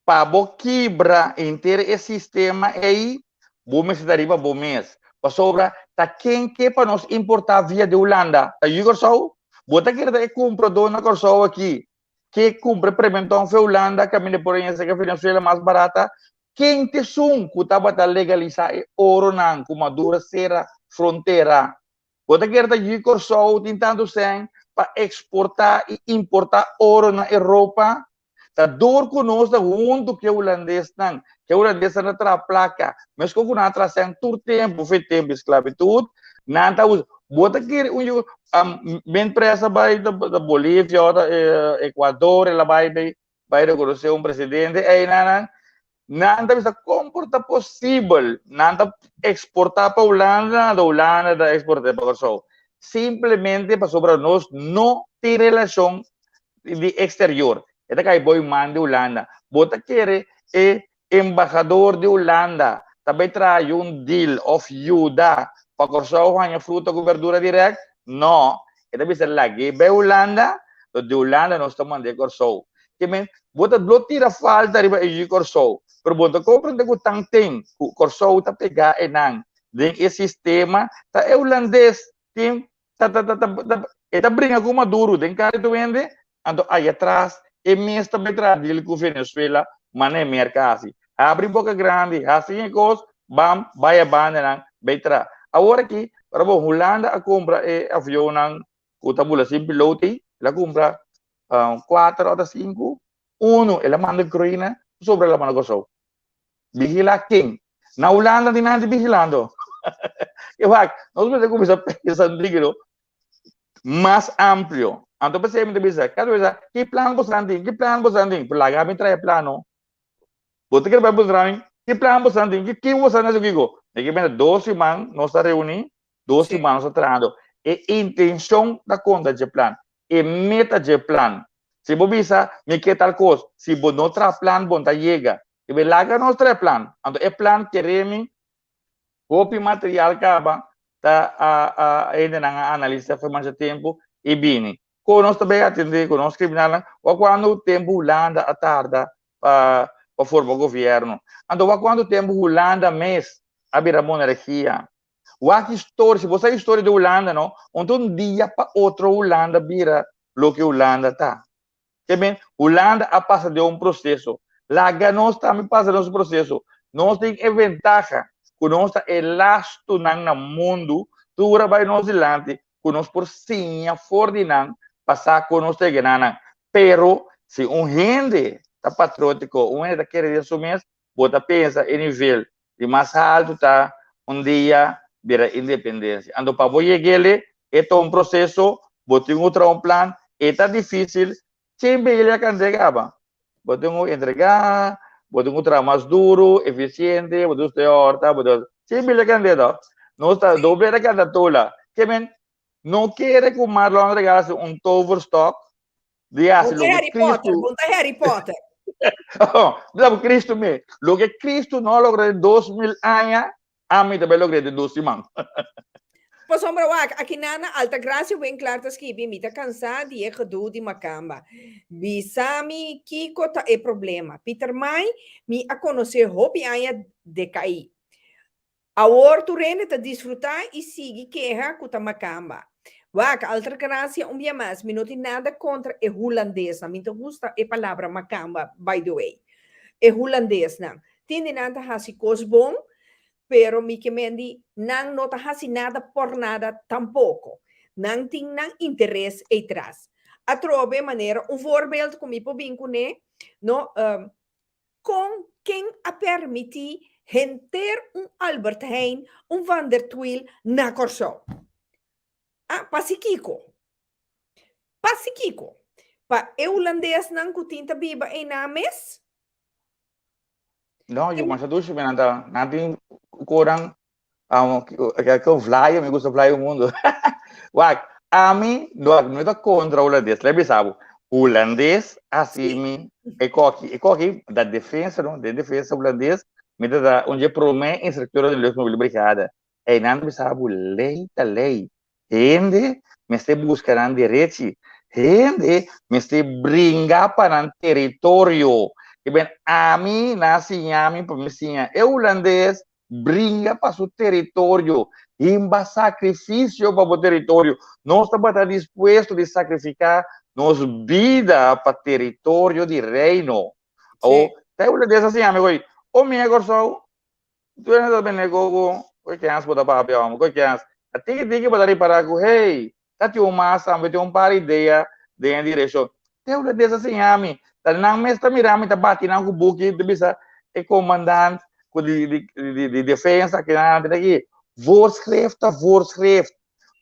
para quebrar inteiro esse sistema aí, bom mês da riba, bom mês. Para sobra, tá quem que para nós importar via de Holanda? Tá aí Corsou? Bota que ele compra dona Corsou aqui. Que compra prementão foi Holanda, caminha por aí, essa que a Venezuela mais barata. Quem te sum, que tá para legalizar ouro não, com uma dura serra fronteira. Bota que ele tá aí Corsou, tentando sem para exportar e importar ouro na Europa. Tá dor conosco junto que o holandês não, que o holandês não traz placa, mas como não traz todo tempo, foi tempo de esclavitud, não tá usa. Bota que bem pressa vai da Bolívia, da Equador, ela vai reconhecer presidente, aí não bisa comporta possível, não exportar para Holanda, da Holanda da exportar para Corsou. simplesmente para sobre nós não ter relação de exterior. Esta que boy man de Holanda. Bota querer é embaixador de Holanda. Também traz deal of ajuda para cortar a fruta com verdura direct. Não. Esta bisa lagi be Holanda, de Holanda nós estamos mandando cortar. Que men, bota tira falta riba e cortar. Pero bota compreende que tem cortar tá pegar enang. Den esse sistema tá é holandês. Tem tá brinca com maduro, den cara tu vende. Ando aí atrás, e mesmo também traduzir com Venezuela, mas não é mercado. Abre boca grande, assim coisa, bam, vai a banda, vai tra. Agora aqui, para a Holanda a compra avião não, com tabula sem piloto, ela compra 4 ou 5, ela manda Ucrânia, sobre ela manda Kosovo. Vigila quem? Na Holanda tem nada vigilando. Eu acho, nós vamos começar a pensar mais amplo. Então, você me diz, cada vez, que plano você tem? Que plano você tem? Por lá, me traz plano. Você quer para que plano você tem? Que você tem? Que bem, 12 semanas nós estamos reunidos, 12 semanas nós estamos e intenção da conta de plano, e meta de plano. Se você diz, me quer tal coisa, se você não traz plano, você chega. E bem, lá nós traz plano. Então, é plano que queremos, copy material acaba, ainda não analisa foi mais tempo e bem. Quando nós também atendemos, quando nós criminal, ou quando o tempo Holanda à tarde para formar o governo. Então, quando o tempo Holanda mês abrir a monarquia. O que história, se você é história de Holanda, não, então um dia para outro Holanda vira o que Holanda está. Que bem, Holanda a passa de um processo. Lá nós também passando esse processo. Nós temos vantagem que nós é lasto no mundo, tudo vai nós adiante, que nós por sim fordinan passar com nós ganhando. Pero se gente está patriótico, gente quer assumir, bota pensa em nível de mais alto tá dia vira independência. Então para você chegar, é um processo, bota um plano, é difícil, sempre ele can chegar, bota entregar, bota trabalho mais duro, eficiente, bota horta, bota sempre ele can chegar. Não está doble da cada tola. Que men não quer que o Marlon regalasse Toverstock de Ponta Harry Potter, ponta Harry Potter. Oh, Cristo me. Lo que Cristo não logrou em 2000 anos, a mim também logrei de 12 anos. Pois sombra aqui na alta graça bem claro tá escrevi, me tá cansado de gedoe de macamba. Bisami Kiko tá é problema. Peter Mai me a conhecer hobby aya de cair. A horto rende tá desfrutar e sigue queja com a macamba. Waka, alta graça dia mais, me não tem nada contra é holandês, não me gusta a palavra macamba, by the way. É holandês, não. Tem nada hasi cos bom, pero mi que mendi não nota hasi nada por nada tampoco. Não tem não interesse atrás. A trove maneira, voorbeeld como ipo vincune, no, com quem a permitir renter Albert Heijn, Van der Tuil na Corso. Pasiquico. Pa holandês não cutinta biba em na mes? Não, eu acho que não tem corang que eu flyer, me gusta flyer o mundo. A mim, não é contra o holandês, lembra sabe? O holandês, assim, é coque da defesa, não? Da defesa holandês, me dá onde promete em estrutura de mobile brigada. E não sabe lei da lei. Gente, me está buscando direito. Gente, me está brincando para o território. E bem, a mim, nasci a mim, para mim, é holandês, brinca para seu território, imba sacrifício para o território. Nós estamos dispostos a sacrificar nossa vida para o território de reino. Ou, tem holandês assim, amigo, o meu corso, tu não está bem, o que é as botas para papel, o que é as, tem que botar para o hey, tá te uma samba, tem par ideia de direção. Tem holandês assim, amigo. Não me está mirando, está batendo com o buque, bisa é comandante de defesa que nada aqui. Voorschrift.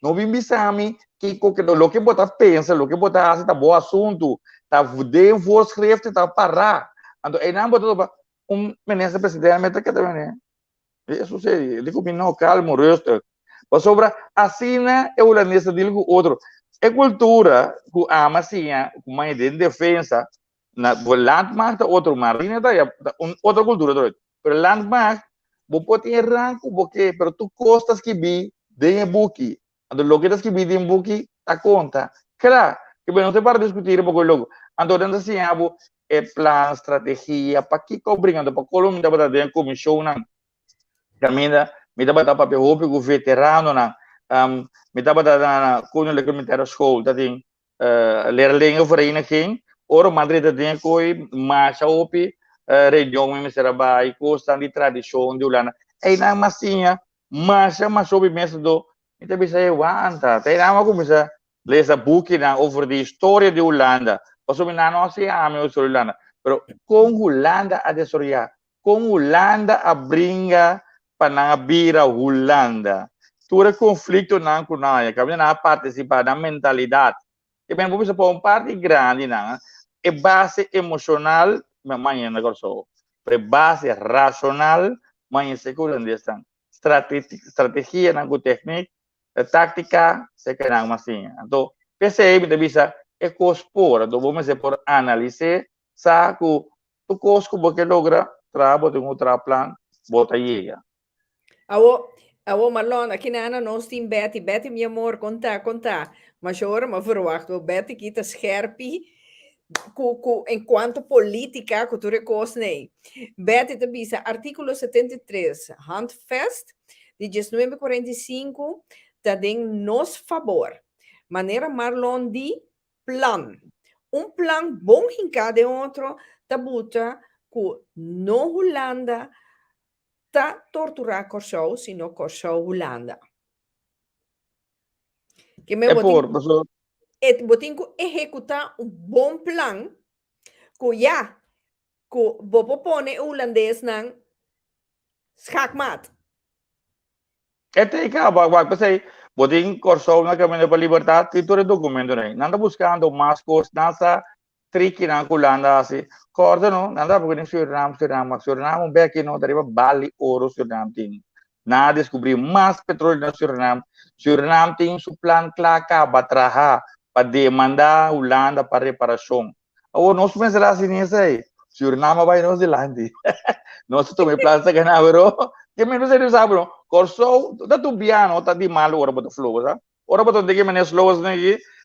Não vim bisami que o que botar pensa, o que botar assim tá bom assunto, tá de voorschrift tá parar. Então aí não botou ministro presidente meta que também, né? Isso sei, ele digo não calmo, resto. Sobre assim, é o holandês dele com outro. É cultura que ama assim, com uma ideia de defesa. Na landmacht, outro marina, outra cultura. Pero landmacht, você pode ter ranco, porque, pero tu costas que vi, de buki. Então, lo que das que vi de buki, a conta. Claro, que não se para discutir um pouco logo. Então, assim, é plan, estratégia, para que cobrigando, para Colômbia, para ter comissão, caminha, me dá para papel roupa, veterano, me dá para quando ele começar a escola, tá tem leerlinge vereniging, ora Madrid tem coi, marcha opi, região me será vai, costa de tradição de Holanda, aí na massinha, marcha, mas opi mesmo do, então bisa wanta, tem na começa ler a book na over the história de Holanda, passou me na nossa ame sobre Holanda, pero com Holanda a desoriar, com Holanda a brinca panangabira Holanda. Tudo conflito não com nada, kami na participar da mentalidade. E bem, vamos para uma parte grande, não? É base emocional, mas não é só. É base racional, mas é segundo estão. Estratégia, não técnica, tática, se que não assim. Então, percebe que bisa é cospor, então vamos por analisar, saco, tu cosco porque logra trabalho de outro plano, bota chega. Awo Marlon, aqui na Ana nós temos Betty. Betty, meu amor, conta. Mas agora, mas verwacht, Betty kita scherpi, enquanto política, que tu recos nee. Betty te bisa, artículo 73, handvest, de 1945, tá den nos favor. Maneira Marlon di plan. Plan bom em cada outro, tá buta, que no Holanda, tá torturar Kosovo, sino Kosovo Holanda. Que me botin que executar bom plan, que já, que bopo pone holandês nan schakmat. Este acaba, pensei, botin Kosovo na caminho para liberdade, que todo documento né. Nada buscando mais coisas, nada tricky na Holanda assim. Corda não, nada porque nem Suriname, bem aqui não, dariva Bali, ouro Suriname tem. Nada descobrir mais petróleo na Suriname. Suriname tem seu plano claro para trabalhar, para demandar Holanda para reparação. Ou nós pensamos assim nisso aí. Suriname vai nos Holanda. Nós também plano que não, bro. Que menos ele sabe, bro. Corso, da tu biano, tá de malo ora boto flow, sa? Ora boto de que menos flows né?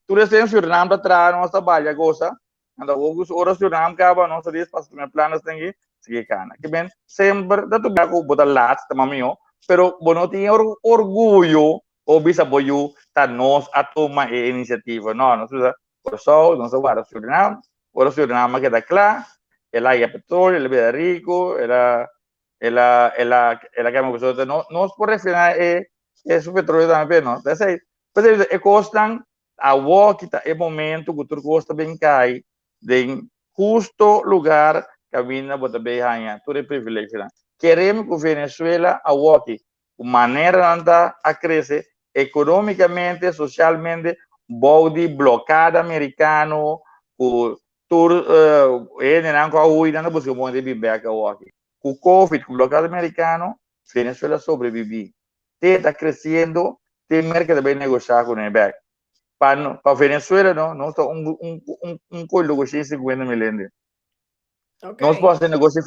Tu recém Suriname tá trás, nós trabalha gosta. Então, alguns horas Suriname acaba, nós diz para os planos tem que cana. Que bem, sempre da tu biaco botar lats, tamamio, pero bono tinha orgulho ou bisa boyu tá nós a tomar iniciativa. Não, nós usa Corso, nós agora Suriname que tá claro, ela é petróleo, ela é rico, ela que me gustó, no es por refinar es su petróleo también, ¿no? Entonces, pues costan a walk el momento que tú costa bem cai de justo lugar que vinha botar bem ganha, tudo é privilégio. Queremos que Venezuela a walk, de maneira anda a crescer economicamente, socialmente, body bloqueado americano, o tour não com a UI, não busca muito de bem a walk. Com o Covid, com o bloqueado americano, Venezuela sobrevive. Está crescendo, tem mercado bem negociar com o back. Para Venezuela, não está coisa de 50 milhões. Nós podemos negociar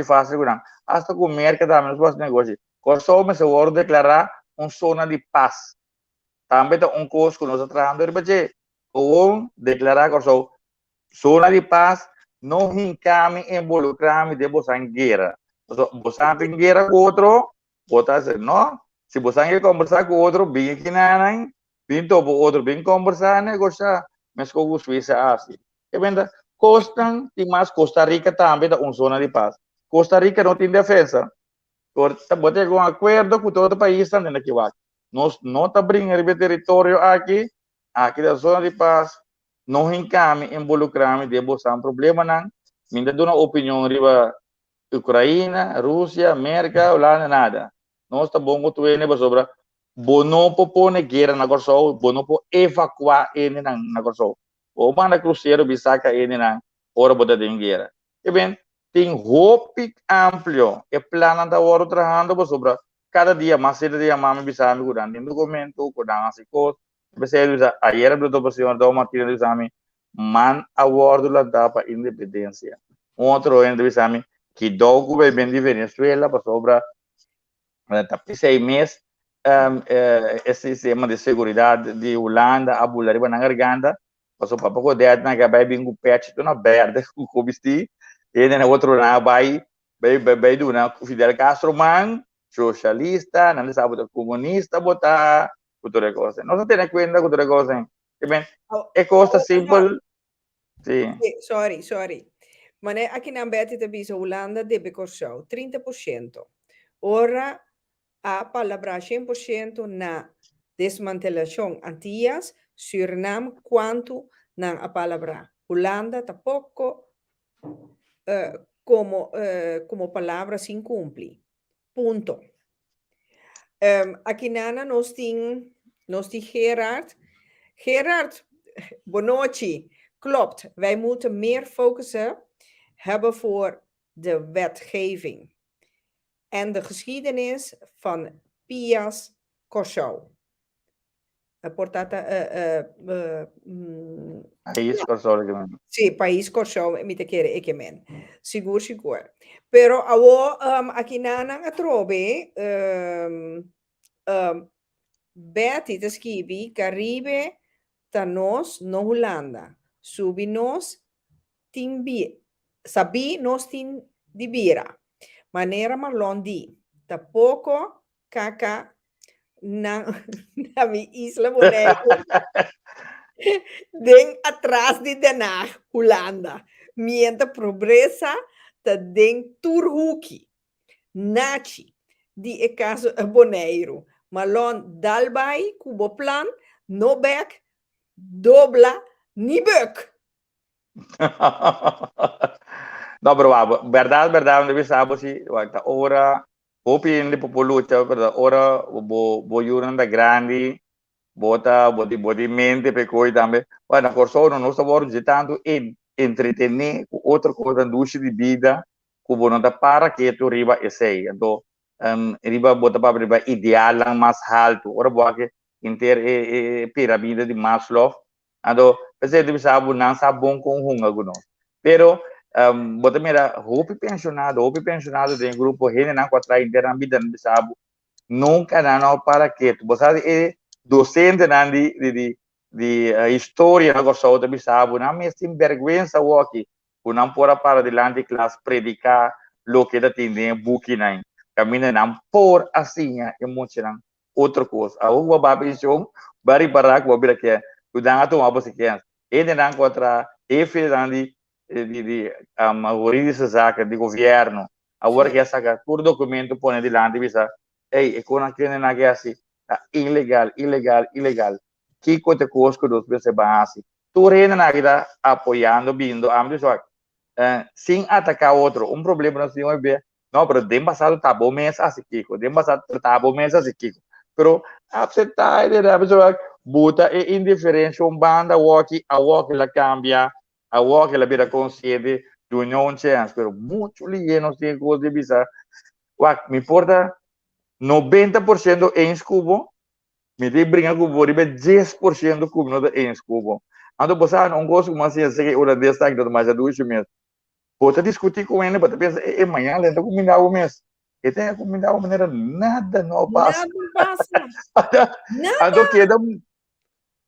fácil, hasta com o mercado também nós podemos negociar. Kosovo se vai declarar uma zona de paz. Também está coisa que nós estamos trabalhando, ou declarar Kosovo zona de paz, não encame involucrar-me de você em guerra. Você em guerra com outro, você não. Se você quer conversar com outro, vem aqui na vem topo outro, vem conversar, negociar, mas com os suíços assim. E venda, Costa Rica também é uma zona de paz. Costa Rica não tem defesa. Você pode ter um acordo com todo o país também aqui. Nós não estamos brincando território aqui da zona de paz. Não encame involucrar-me de você um problema não. Me dá uma opinião riba Ucrânia, Rússia, América, Holanda, nada. Nós estamos bom com ele sobre bono popone guerra na Kosovo, bono po evacuar ele na Kosovo. O manda cruzeiro bisaca ele na hora botar de guerra. E bem, tem hope amplo. E plano da hora trabalhando sobre cada dia mais cedo dia mami bisa mi kudan din documento kudan asi coisa bisa bisa ayer do senhor do matina bisa mi man award la da para independência outro ainda bisa mi que dogo bem de Venezuela para sobra tapi 6 meses esse sistema de segurança de Holanda a bular riba na garganta passou para pouco de na que vai bingo patch tu na verde com cobisti e na outro na vai do na Fidel Castro man socialista não sabe do comunista botar outra coisa não se tem conta com outra coisa que bem é coisa simples sim sorry mas aqui na Betty te bisa Holanda debe cortar 30%. Ora a palavra 100% na desmantelação Antillas, Suriname, quanto na a palavra Holanda tampoco como palavra sin cumpre. Punto. Aqui nana nos tem Gerard. Gerard, boa noite. Klopt, wij moeten meer focussen hebben voor de wetgeving en de geschiedenis van Pias Corso. Portanto, país Corso sim, país Corso, me te quer que men. Seguro. Pero aqui na trobe Betty te scrivi Caribe tanos no Holanda. Subi nos sabi nos tin dibira. Manera malondi. Tapoco caca na mi isla Bonaire. Den atrás de Den Haag, Holanda. Mientras progresa ta den Turhuki. Nachi. Di e caso Bonaire. Malon dalbai kuboplan no back dobla ni buk. No, pero verdad, deve saber se ora opinião de população, ora bo da grande, bota mente pe coi também. Mas na corso não está bom de tanto entretener com outra coisa duche de vida, que não tá para que tu riba esse. Então, riba bota para riba ideal lang mais alto. Ora boa que pirâmide de Maslow. Então, você deve saber não sabe bom com hunga guno. Pero bota mira hope pensionado tem grupo rene na quatra interna vida não sabe nunca não para que tu você é docente na de história na gosto de sabe não me sem vergonha o aqui o não pora para delante classe predicar lo que da tem book nine caminha não por assim é emocionante outra coisa a o babinho bari barak babira que o dá tu uma você quer ele não quatra e fez ali a maioria dessas zaken de governo agora que essa por documento põe delante bisa é com aquele na que assim ilegal que coisa cosco dos vezes base tu reina na vida apoiando vindo amo só sem atacar outro problema não se vai não pero dem passado tá bom mês assim Kiko dem passado tá bom mês assim Kiko pero aceitar ele da pessoa buta é indiferente banda walk la cambia a walk la vida consciente de união chance pero muito ligeiro tem coisa de bisa me importa 90% em cubo me de brinca cubo ribe 10% cubo não em cubo ando bosa não gosto mas assim que ora desta que mais a duas mês pode discutir com ele para pensar amanhã lenta combinar o mês e tem combinar de maneira nada não passa ando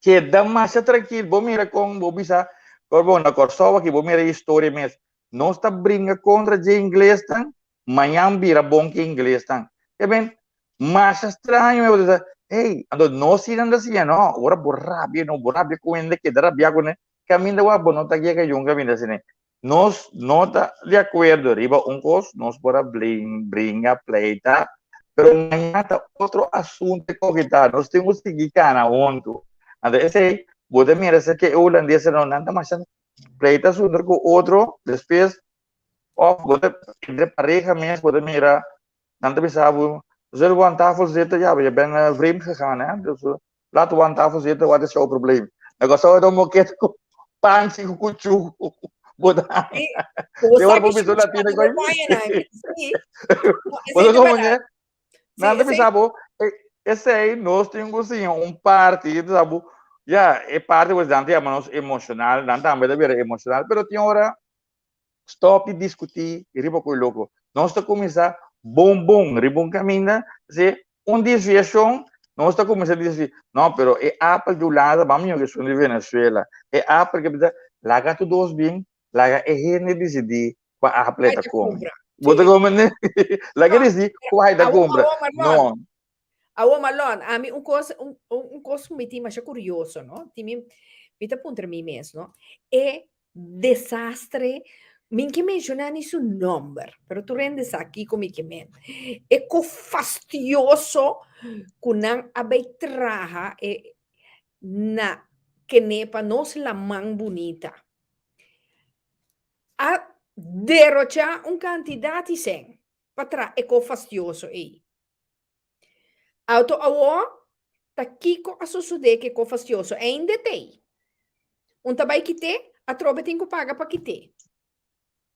queda mais tranquilo bom mira com bom bisa bom na corsoa que bom mira história mesmo não está brinca contra de inglês tan amanhã vira bom que inglês tan é bem mais estranho eu dizer hey ando não se anda assim não agora borrabia com ele que dará bia com caminho da boa não tá aqui que eu caminho assim nós não tá de acordo riba coisa nós bora brinca pleita pero amanhã tá outro assunto que tá nós temos que seguir cana onto ando esse pode mira se que o holandês não nada mais pleita sundur com outro depois pode entre pareja mesmo pode mira nada bisa zullen we aan tafel zitten? Ja, je bent vreemd gegaan, hè? Dus laten we aan tafel zitten, wat is jouw probleem? Ik zou het om een keer pansi kuchu. Boda. Você vou bisu latino vai, né? Boda como é? Nada me sabe, esse aí nós temos assim, parte, sabe, já é parte do dante mas emocional, não também da vida emocional, pero tem hora stop e discutir, e riba com louco. Nós está começar bom, ribom caminha, se desviação, nós está começar a dizer, não, pero é Apple do lado, vamos que são de Venezuela, é Apple que precisa, larga tu dois bem, larga é gente decidir com a Apple está como. Bota como, né? Larga decidir com a Apple compra. Não. Awo malon, ami un coisa me tinha curioso, no? Timi vita punter mi mes, no? É desastre, min que mencionar nisso number, pero tu rendes aqui como que men. É co fastioso kunan abetraha e na que nepa nos la man bonita. A derrochar un cantidade sem. Patra é co fastioso aí. Auto awo, ta kiko asusude que ko fastioso ainda tem. Um tabai kite, a trobe tem que pagar para kite.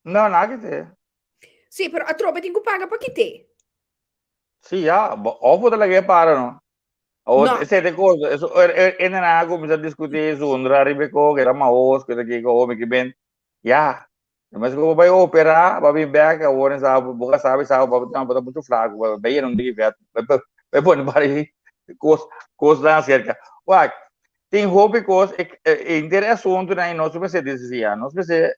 Não, nada que ter. Sim, pero a trobe tem que pagar para kite. Sim, já, ovo da lagi para não. No. Sete coisas, isso é na água, começa a discutir isso, Ribe ko, que era maos, que daqui ko, que ben, já. Mas como vai operar, vai vir back, a hora sabe, boca sabe, vai botar muito fraco, vai não diga, vai pôr bari, coisa da cerca. Uai, tem hobby coisa, é interessante, né? Nós precisa dizer, nós precisa,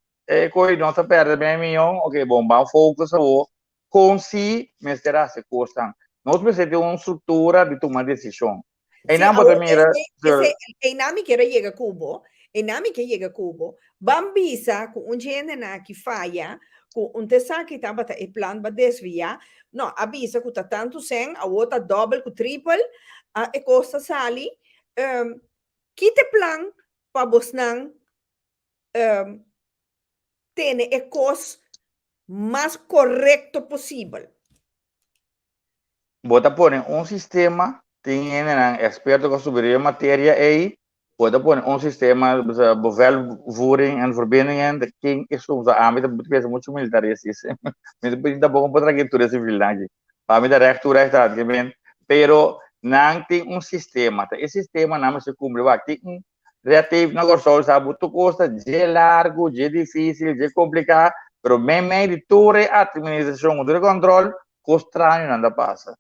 coi nossa perda bem milhão, ok, bom, vamos focus o, com si, mas terá se costam. Nós precisamos de uma estrutura de tomar decisão. E não pode mirar. E nami que chega cubo, e nami que chega cubo, bambisa com gente na que falha, com tesa que tá bata e plan ba desvia, no, avisa que tá tanto sem, a outra double, com triple, a e costa sali, kite plan pa bosnan tiene e cos mais correto possível. Bota pôr um sistema, tem experto que sobre a matéria aí, bota pôr um sistema, bevelvoering en verbindingen, de quem isso usa, a mim é muito militar esse, mas depois ainda bom para que tudo esse vilão para mim da rectura está, que bem, pero não tem um sistema, esse sistema não se cumpre, tem um relativo negócio, sabe, tu custa de largo, de difícil, de complicado, pero mesmo de toda a administração, do controle, estranho nada passa.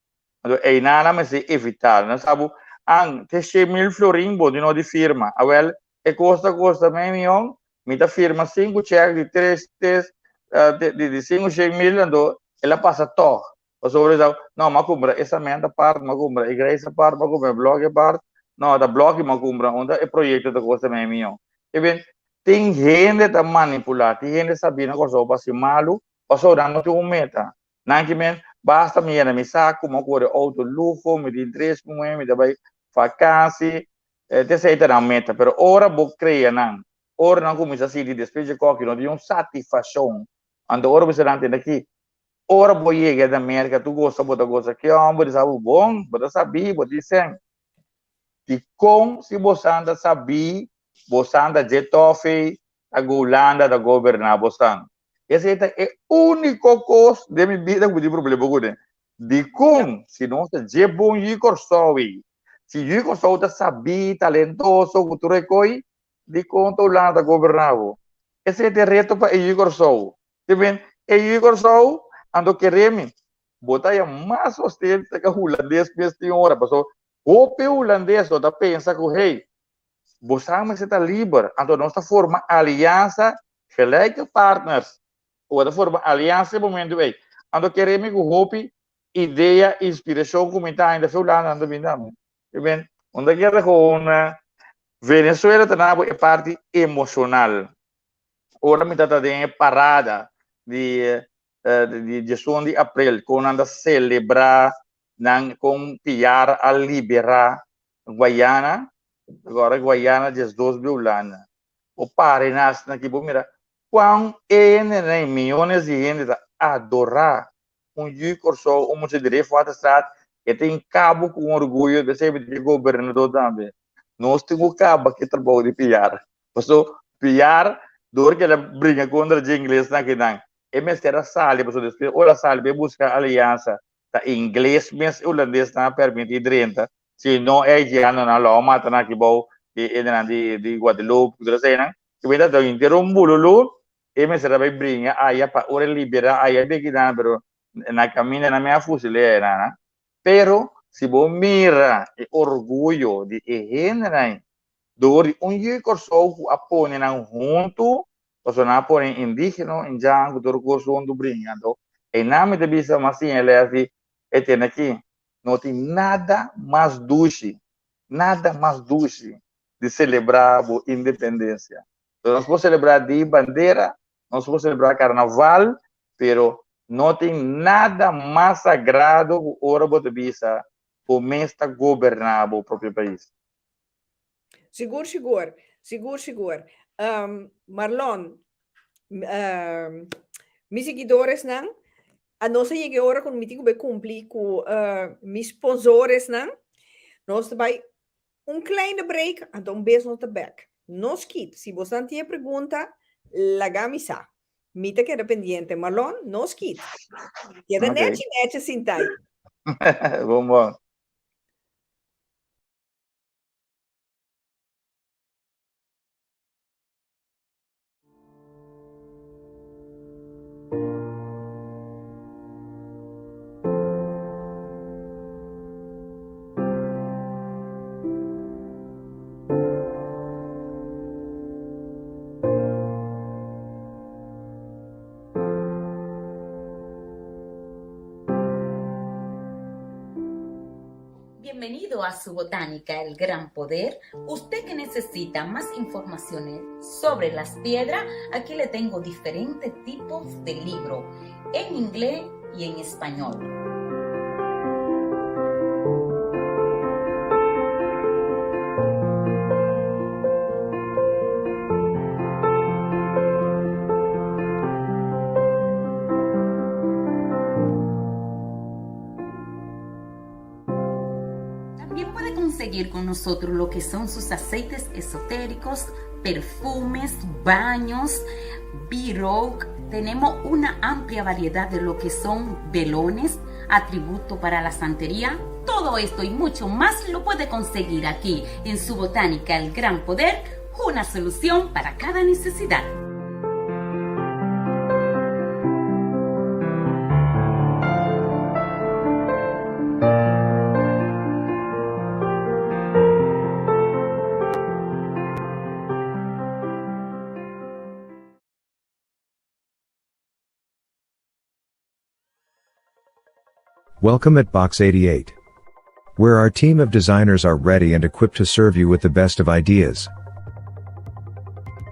E nada mais é evitar, não sabe? Ang te 100.000 florin de não de firma, well, e custa meio milhão, me da firma 5 cheques de 3 de 5 6.000, ando, ela passa todo. O sobre isso, não, mas compra essa menda parte, mas compra igreja parte, mas compra blog parte, não, da blog mas compra onde é projeto da custa meio milhão. E bem, tem gente que manipular, tem gente sabendo que o passe malo, o sobre não tem meta, não que men basta me saco, me corre auto luxo, me de interesse, me dá vacância, te aceita na meta, pero ora vou criar ora não começa a se despedir de não de satisfação, ando ora você não tem aqui, ora vou chegar da América, tu gosta que homem sabe bom, você sabe, você dizer, de como se você anda sabe, você anda de tofe, a Holanda da governar você. Esse é o único coisa de minha vida que tem problema. De como, se não se é bom e corsowi, se o corsowi sabe, talentoso, que tu recolhe, de como a Holanda governar. Esse é o reto para o corsowi. Também, o corsowi, ando querendo, botar mais hostil que o holandês que tem hora, pessoal. O holandês está pensando que, hey, você está livre, então nós estamos formando aliança, gelijke partners. Ou da forma aliança momento aí ando queremos que o hope ideia inspiração comentar ainda foi lá ando vindo bem onde quer com Venezuela também é parte emocional ora me tá de parada de gestão de abril quando anda celebrar com piar a liberar Guiana agora Guiana dias 2 violana o pare nas aqui bom mira quão milhões de gente adorar corso, se diria, fora que tem cabo com orgulho de ser de governador também. Nós temos cabo que trabalha de piar. Porque piar, dor que ela brinca contra o inglês na que não. E me será sali, porque depois, ora sali, buscar aliança. ta inglês mes holandês na permite drenta se não é já não na lá mata na que bom de Guadeloupe tudo sei não que beda do inteiro bululu e me será vai brinha aí para ora libera aí de que na pero na caminha na minha fusile na pero se você mira o orgulho de gênero dori unye corso apone na junto o na pone indígena em jango do corso onde brinhando e nome de bisa mas ele é assim e tem aqui não tem nada mais doce de celebrar a independência. Então, nós podemos celebrar de bandeira, nós podemos celebrar carnaval, pero não tem nada mais sagrado ora de bisa o mês está governar o próprio país. Sigur. Marlon, mis seguidores, não? A nossa cheguei agora com o mitigo vai cumprir com mis sponsores, não? Nós vai kleine break, então beijo no back. Nos kit, se você não tem pergunta, la gamisa. Mita queda pendiente, Marlon, nos kit. Queda Okay. nete sintai. Vamos. Bienvenido a su botánica, el gran poder. Usted que necesita más informaciones sobre las piedras, aquí le tengo diferentes tipos de libros, en inglés y en español. Seguir con nosotros lo que son sus aceites esotéricos, perfumes, baños, B-Rogue. Tenemos una amplia variedad de lo que son velones, atributo para la santería. Todo esto y mucho más lo puede conseguir aquí en su botánica El Gran Poder, una solución para cada necesidad. Welcome at Box 88, where our team of designers are ready and equipped to serve you with the best of ideas.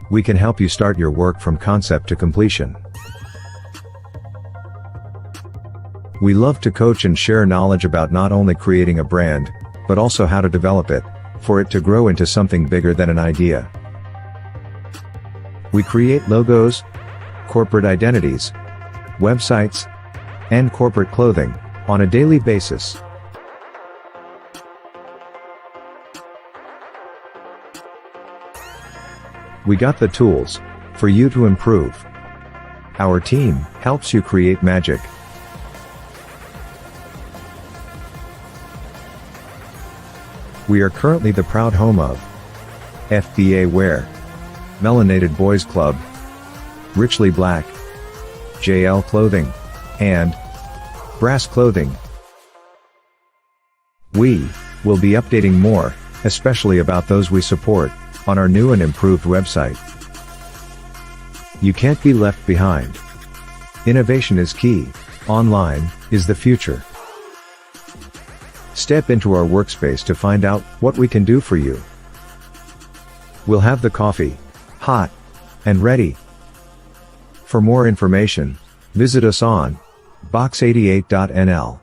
We can help you start your work from concept to completion. We love to coach and share knowledge about not only creating a brand, but also how to develop it, for it to grow into something bigger than an idea. We create logos, corporate identities, websites, and corporate clothing on a daily basis. We got the tools for you to improve. Our team helps you create magic. We are currently the proud home of FBA Wear, Melanated Boys Club, Richly Black, JL Clothing, and Brass Clothing. We will be updating more, especially about those we support, on our new and improved website. You can't be left behind. Innovation is key. Online is the future. Step into our workspace to find out what we can do for you. We'll have the coffee hot and ready. For more information, visit us on box88.nl.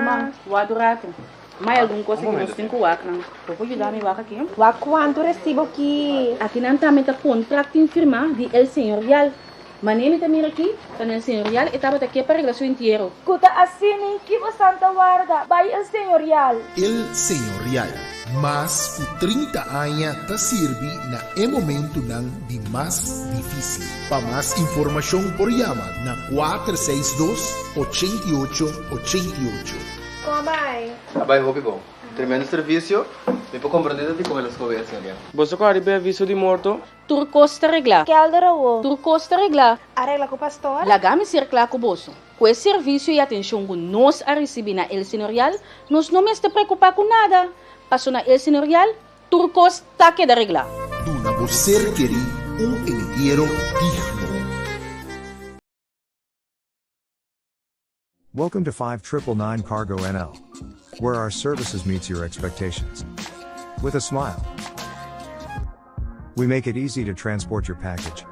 Uma, guardo rato. Mas alguma coisa que nós temos que não. Eu vou ajudar me vaca aqui. Quanto recibo aqui? Aqui não está meta contrato em firma de El Señorial. Mas nem me mira aqui, tá El Señorial e estava aqui para arreglar seu inteiro. Kuta assim que você Santa Guarda, vai El Señorial. El Señorial, mas o 30 anos ta sirve na é momento ng di mas difícil. Para mais informação por llama na 462-8888. Como vai? Vai, Hopi, bom. Tremendo serviço. Me può comprendere di come lo scoperto, andiamo. Você quer receber aviso de morto? Turcosta regla. Que alderawo? Turcosta regla. Arregla com o pastor? Lagami circula com o bolso. Com esse serviço e atenção que nós a receber na El Senorial, nós não me está preocupar com nada. Passou na El Senorial, Turcosta queda regla. Duna você requerir engenheiro digno. Welcome to 5999 Cargo NL, where our services meets your expectations. With a smile, we make it easy to transport your package.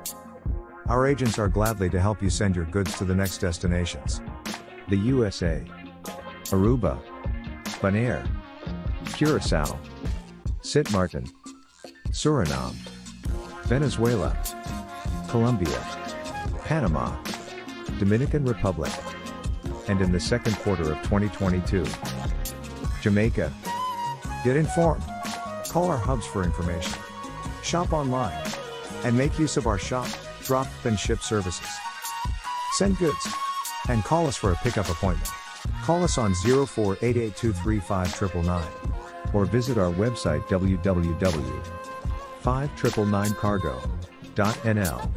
Our agents are gladly to help you send your goods to the next destinations: the USA, Aruba, Bonaire, Curacao, Sint Maarten, Suriname, Venezuela, Colombia, Panama, Dominican Republic, and in the second quarter of 2022, Jamaica. Get informed. Call our hubs for information. Shop online. And make use of our shop, drop, and ship services. Send goods. And call us for a pickup appointment. Call us on 0488235999. Or visit our website www.5999cargo.nl.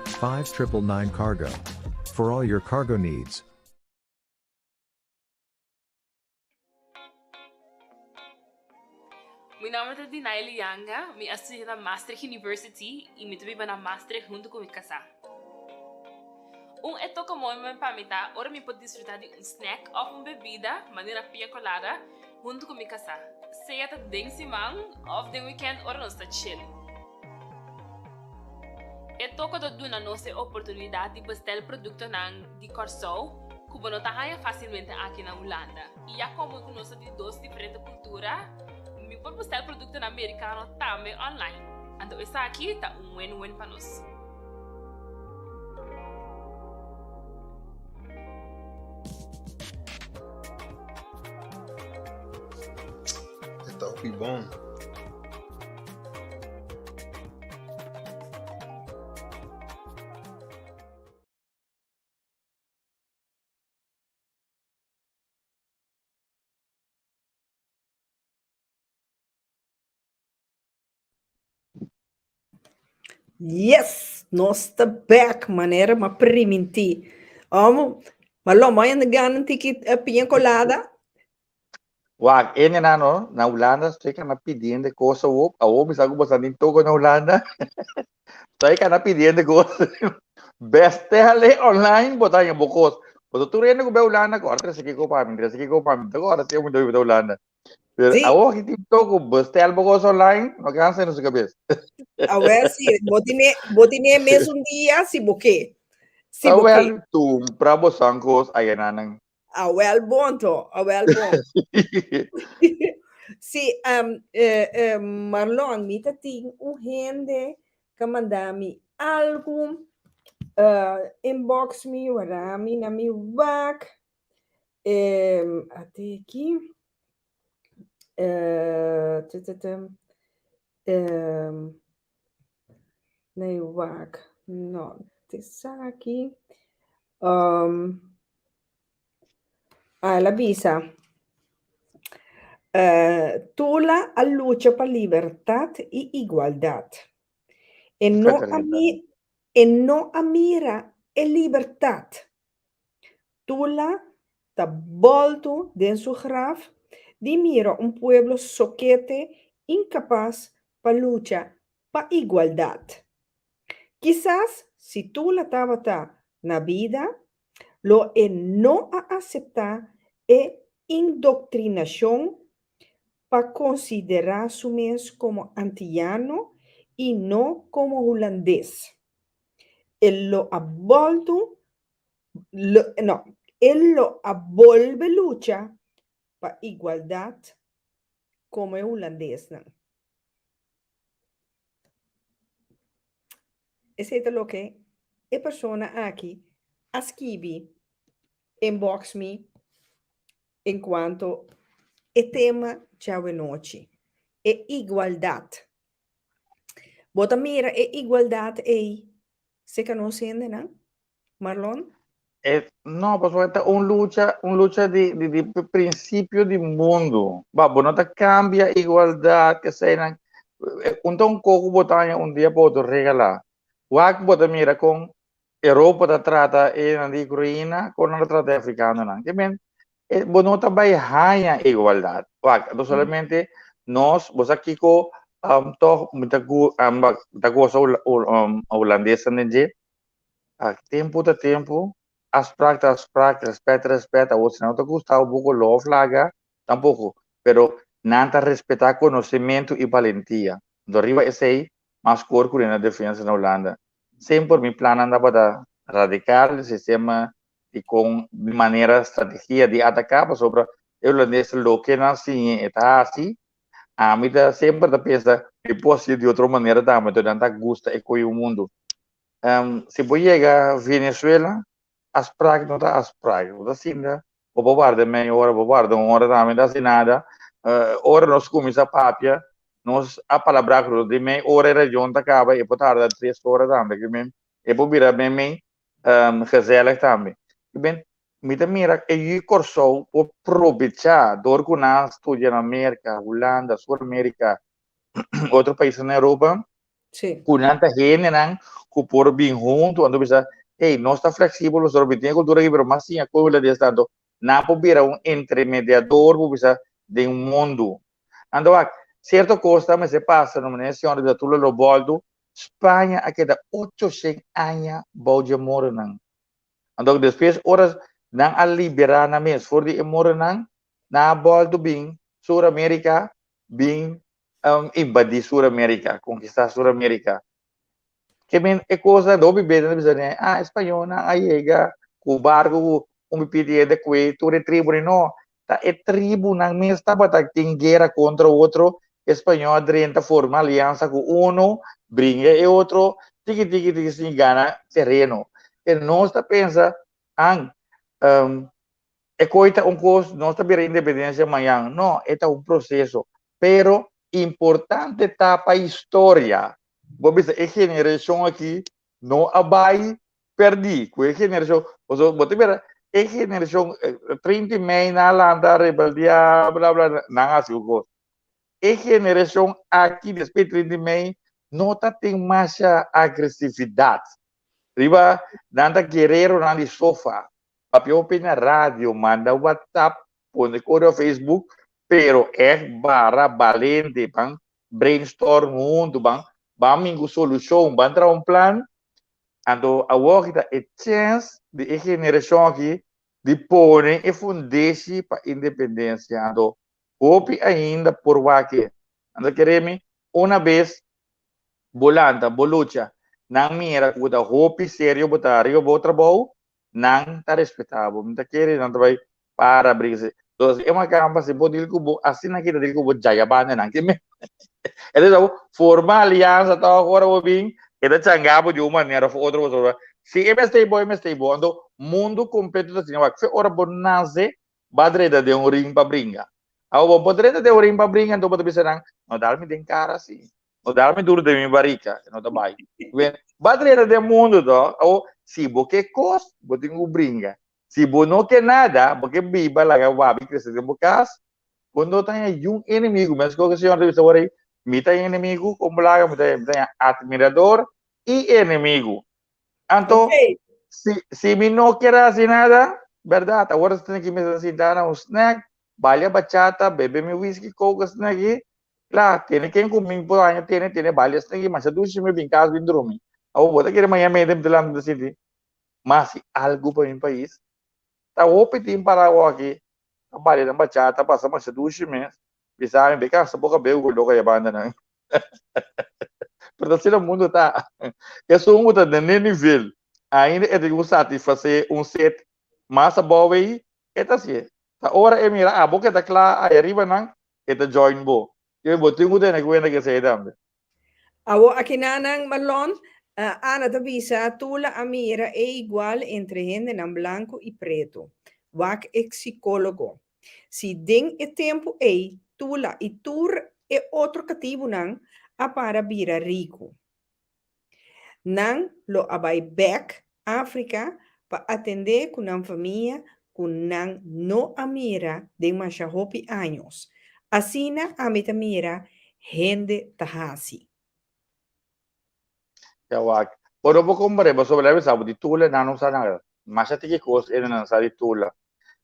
5999 Cargo. For all your cargo needs. Meu nome é Dinaile Yanga, me assisti na Maastricht University e me tive na Maastricht junto com meu casal. É toca muito para mim, tá? Ora me pode desfrutar de snack ou uma bebida, maneira pia colada, junto com meu casal. Seja de semana ou de weekend, ora nós está chill. Toca de na nossa oportunidade de bestel produto de Corso, que não está facilmente aqui na Holanda. E como nós de duas diferentes culturas, me pode buscar produto americano também online. Então, isso aqui está win-win para nós. Tá bom. Yes, nós está back, maneira uma primiti. Mas lo mais garanti que a pinha colada. Wag, ene na no, na Holanda, sei que na pedindo coisa o, a o bisa ko basta dito ko na Holanda. Sei que na pedindo coisa. Beste hale online botar yung bukos. Pero tu rin ko ba Holanda ko, arte sige ko pa min, agora tem muito da Holanda. Pero Sí. awo que dito ko beste al bukos online, no cansa no sa cabeça. A ver si botine mes un dia si buke. Si buke. Well, tu prabo sangkos ayan na nang. Well bom to, well bom. Si Marlon, mita ting gente que mandar-me algo, inbox me, warami na mi wak, até aqui, nem wak, não, está aqui, la visa. Tula a lucha para libertad y igualdad. E no amira e libertad. Tula ta volto de su graf di mira un pueblo soquete incapaz para lucha para igualdad. Quizás si Tula estaba na vida, lo no a aceptar e indoctrinación para considerar su mes como antillano y no como holandés. Él lo abolve lucha para igualdad como holandés. ¿No? Ese es lo que la persona aquí escribe, inbox me, en cuanto el tema de noche. É igualdade. Bota mira, é igualdade aí. Você conhece, não? Marlon? No, pues es un lucha de principio del mundo. Vamos, no te cambia igualdad que sea. Un coco botanya un día por otro regalar. Wak bota mira con Europa te trata en la Ucrania con la trata africana. Que bien, no te vaya igualdad. Wak, no solamente nos, vos aquí con toh mitago holandesa nje. Tempo a tempo. As prácticas, respeta, o se não te gusta um pouco lo flaga, tampouco, pero nada respetar conhecimento e valentia. Do arriba esse aí, mais corpo na defesa na Holanda. Sempre me plano anda para radicar o sistema e com de maneira estratégia de atacar sobre o holandês lo que não assim está assim. A mim sempre da pensa que posso de outra maneira também, então não gusta e com o mundo. Se você chega a Venezuela as práticas não as práticas assim né o babarde meia hora babarde uma hora também não assim nada hora nós começa a papia nós a palavra de meia hora era junta acaba e por tarde 3 horas também que bem e por virar bem gezellig também que bem mira e corso por aproveitar dor que nós estudia na América Holanda Sul-América outro país na Europa sim kunanta gente não que por bem junto quando bisa hey, no está flexível, los tiene cultura aquí, pero más sin acuerdo de tanto, nada pudiera un intermediador de un mundo. Ando cierto costa me se pasa, no me menciono de todo lo boldo, España ha quedado 800 años boja morenan. Ando después horas nan a liberar na mes for di morenan, na boldo bing Suramérica, bing invadi Suramérica, conquistar Suramérica. Que bem é coisa do bebê da bisane espanhola aí chega o barco um bebê de que tu tribo não tá é tribo na mesma estava tá tem guerra contra outro espanhol drenta forma aliança com um brinca e outro tiki se gana terreno e nós tá pensa é coisa coisa nós tá ver independência amanhã não é tá processo pero importante tá para a história. Vou dizer, a geração aqui não vai perder. Com a geração, vou te ver, a geração 30 meses na Holanda, rebeldia, blá blá, não assim o gosto. A geração aqui, depois de 30 meses, não tem mais agressividade. Riba, nada guerreiro na sofá. Papel na rádio, manda WhatsApp, põe no Facebook, pero é barra valente, bang brainstorm mundo, bang vamos solução, vamos entrar um plano, então a volta é chance de a geração aqui de pôr e fundar-se para a independência, então hope ainda por aqui, então queremos uma vez bolanda, bolucha, não mira com a hope sério, botar eu vou trabalhar, não está respeitável, não está querendo, não vai para brigar. Então, é uma campanha se pode dizer que assim aqui da dizer que jaya banda não que me então formar aliança tá agora o bem é changabo de uma maneira outra outra se MST boy então mundo completo assim vai foi hora bonança badreda de um ring para brincar ao badreda de um ring para brincar então pode pensar não dá-me de cara assim não dá-me duro de minha barriga não tá bem badreda de mundo do ou se você cost você tem que brincar se você não quer nada porque biba lá que vai crescer de bocas quando tem um inimigo mas que o senhor deve saber mita inimigo como lá mita admirador e inimigo então okay. se me não quer assim nada verdade agora você tem que me sentar um snack balha bachata bebe meu whisky coca snack lá tem quem comigo por aí tem balha snack mas tu se me brincar com dormir ou você quer amanhã me dem lá no city mas algo para meu país tá opetim para o aqui a balha da bachata passa mas tu se me bisa me becar sa boca beu do kaya banda na porque o mundo tá esse mundo tá de nível ainda é de satisfazer um set massa boa aí é assim a hora é mira a boca tá clara aí arriba não é da join bo eu botei um de na cuenta que sei também awo aqui nanang Marlon Ana Tavisa tula amira é igual entre gente não branco e preto wak é psicólogo Se den e tempo ei, tula e tur e outro cativo não, a para vira rico. Não lo abai back África para atender com a família com não a mira de mais hopi anos. Assim a meta mira gente tahasi. Ya wak. Poro po kumbare ba sobre la sabu di tula na non sana. Mas ati que cos ele não sabe tula.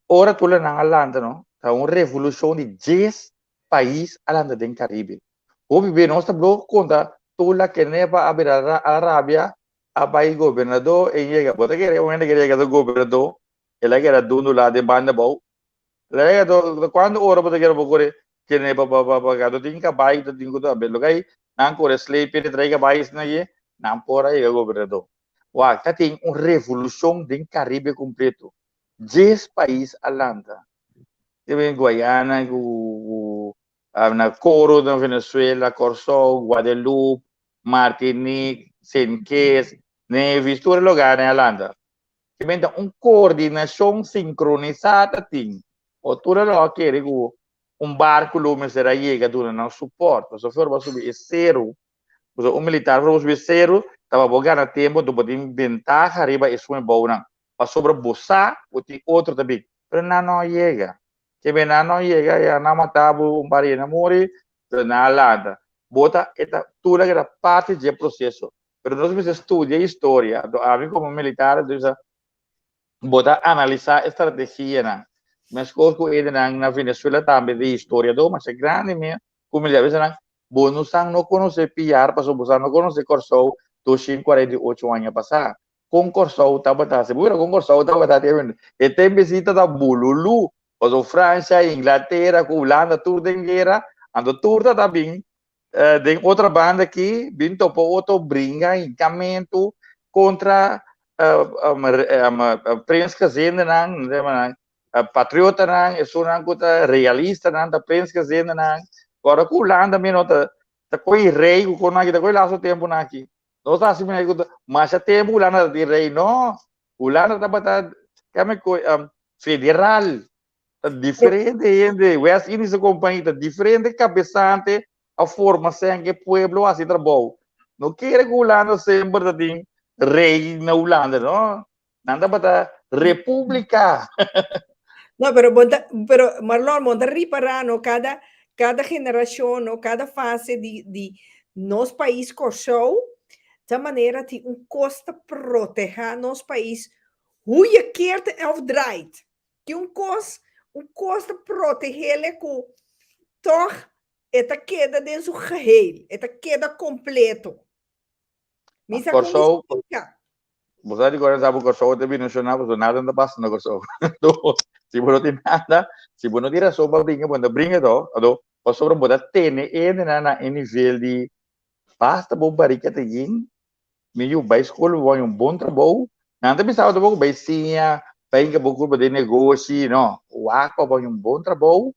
Ora tula na alanda no. Tá uma revolução de 10 países alanda den Caribe. O bibe nós tá bloco conta tula que neva abrir a Arábia abai governador e chega. Bota que o ende que chega do governador. Ela que era dono lá de banda bau. Ela do quando ora bota que era bocore que neva ba gado tinha bai do tinha do abelo gai. Nang core slave pere traiga bai na ye. Nampora e governador. Uau, tá tem uma revolução do Caribe completo. 10 países alanda. Tem Guiana, na Coro da Venezuela, Corsol, Guadeloupe, Martinique, Saint Kitts, Nevis, todo lugar em alanda. Tem uma coordenação sincronizada tem. O todo lugar que barco lume será chega do não suporte. Se for para subir zero. O militar para subir zero, estava bogando a tempo do poder inventar arriba e sume bom para sobrebussar o outro também. Mas não chega. Que bem não chega, já não matava barina morre, não lada. Bota esta tudo era parte do processo. Mas nós precisamos estudar a história. A mim como militar, bota analisar a estratégia na. Mas como ele na Venezuela também de história do, mas é grande mesmo. Como ele diz na Bonusang não conhece PR, passou Bonusang não conhece Corsol, 248 anos passar. Com Corsol estava tá, se buira com Corsol estava tá tendo. E tem visita da Bululu, passou França, Inglaterra, Holanda, tudo em guerra, ando tudo também. Tem outra banda aqui, vindo para outro brinca, encaminhamento contra a prensa casenda não, patriota não, isso não contra realista não, da prensa casenda não. Agora com Holanda mesmo tá com rei com nós tá com lá o tempo aqui nós tá assim mas a tempo Holanda de rei não Holanda tá bata como federal tá diferente de West Indies companhia tá diferente cabeçante a formação que pueblo assim trabalha não quer que Holanda sempre tem rei na Holanda não nada bata república. No, pero Marlon, monta riparano cada geração ou cada fase de nosso país corsou, de maneira que costa proteger nosso país, hoe je keert of draait. Que costa proteger ele com toch esta queda de seu geheel, esta queda completo. Misa Corsou, você de agora sabe o Corsou também não chama, você nada anda passando Corsou. Se você não tem nada, se você não tira só para brincar, quando brinca do, o sobre botar tene na nível de basta bom barica tem, meio vai escola vai bom trabalho, nada pensava do bom vai sim, vai que bom curva de negócio, não, o aqua vai bom trabalho,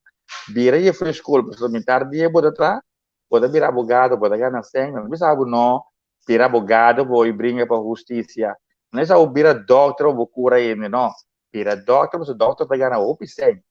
vira e foi escola, para metade dia botar atrás, pode virar abogado, pode ganhar sangue, não pensava não, virar abogado, vou brincar para justiça. Não é só vira doutor, vou curar ele, não. Vira doutor, mas o doutor vai ganhar o sangue.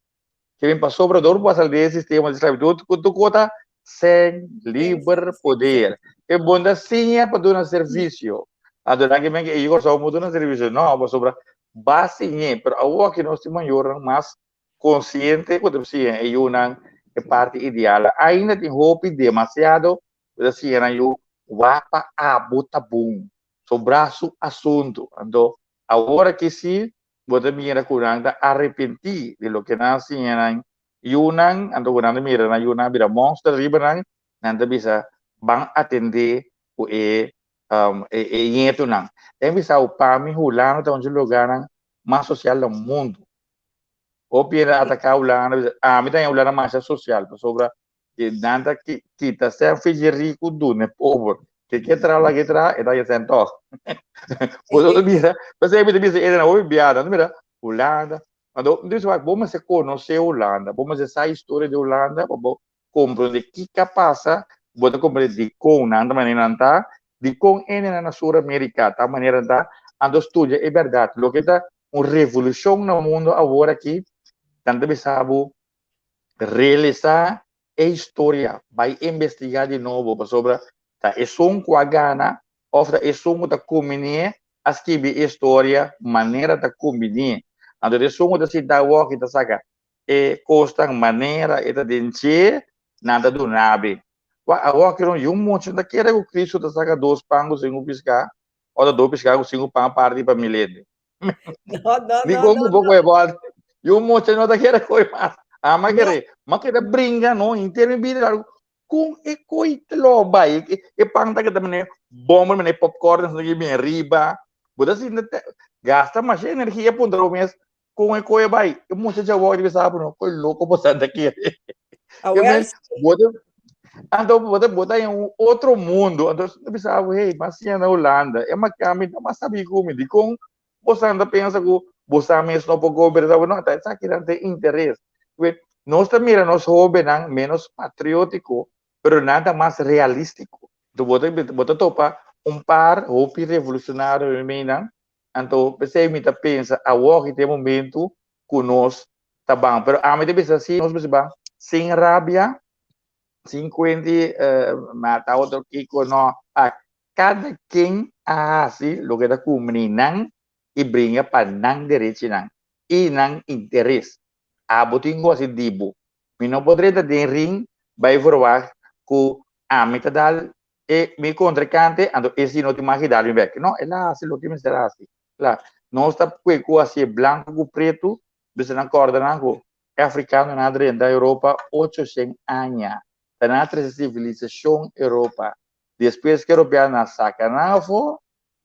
Que vem para sobrador, passa desse sistema de escravidão, tu conta sem livre poder. É bom assim para dar um serviço. A dona que vem, eu só vou dar um serviço, não, para sobrar base, mas agora que nós temos mais consciente, quando você é uma parte ideal. Ainda tem roupa demasiado, assim, eu wapa abuta bom. So braço assunto. Então, agora que sim, você mira kurang da arrepentir de lo que nasi yang yunang, ando kurang mira na yunang bira monster riba nang, nanti bisa bang atender o itu nang. Tem bisa upami hulano ta onde lugar nang mais social do mundo. O pira atacar hulano, me tem hulano mais social, sobre que nada que kita se fingir rico do ne pobre. Que trabalha que trabalha, então já sentou. O outro mira, você bisa ele não ouve piada, não mira, Holanda. Então, isso vai, vamos se conhecer Holanda, vamos essa a história de Holanda, vamos compreender o que passa, vamos compreender de como nada maneira não de como é na Sul-América, da maneira não ando estuda é verdade, lo que está uma revolução no mundo agora aqui, tanto sabe realizar a história, vai investigar de novo sobre tá é som com a gana, ou é som da combinar a escrever história, maneira da combinar. Então, é som da cidade que tá saca, é costa maneira é da denche, nada do nabe. Agora que não monte daquele o Cristo tá saca 2 pangos em piscar, ou 2 piscar com 5 pangos parte para milênio. No. Um pouco é bom. Monte não daquele coisa mais. Mas que brinca, não, inteiro vida com e coi lo vai e panta que também bomba né popcorn não que bem riba boda assim gasta mais energia para o mês com e coi vai e muito já vou de sabe não coi louco passando aqui então boda em outro mundo então você sabe hey mas se na Holanda é uma caminho mas sabe como de com você anda pensa que você mesmo não pode governar não tá aqui não tem interesse nós também nós hobby menos patriótico pero nada más realístico. Tu bota topa par hobby revolucionário menang, então você me pensa a que tem momento que nós tá bom, pero a mim pensa assim, nós pensa sem rabia, 50 mata outro que no cada quem assim, lo que tá comuninan e brinca para nang direito nang e nang interesse. Botinho assim dibo. Mi não poderia ter ring vai forward que a mim dal e mi contrincante ando esse não te mais dar back não é lá se lo que me será assim lá não está com assim branco com preto você não acorda não é africano na da Europa 800 anos da nossa civilização Europa depois que europeana saca na fo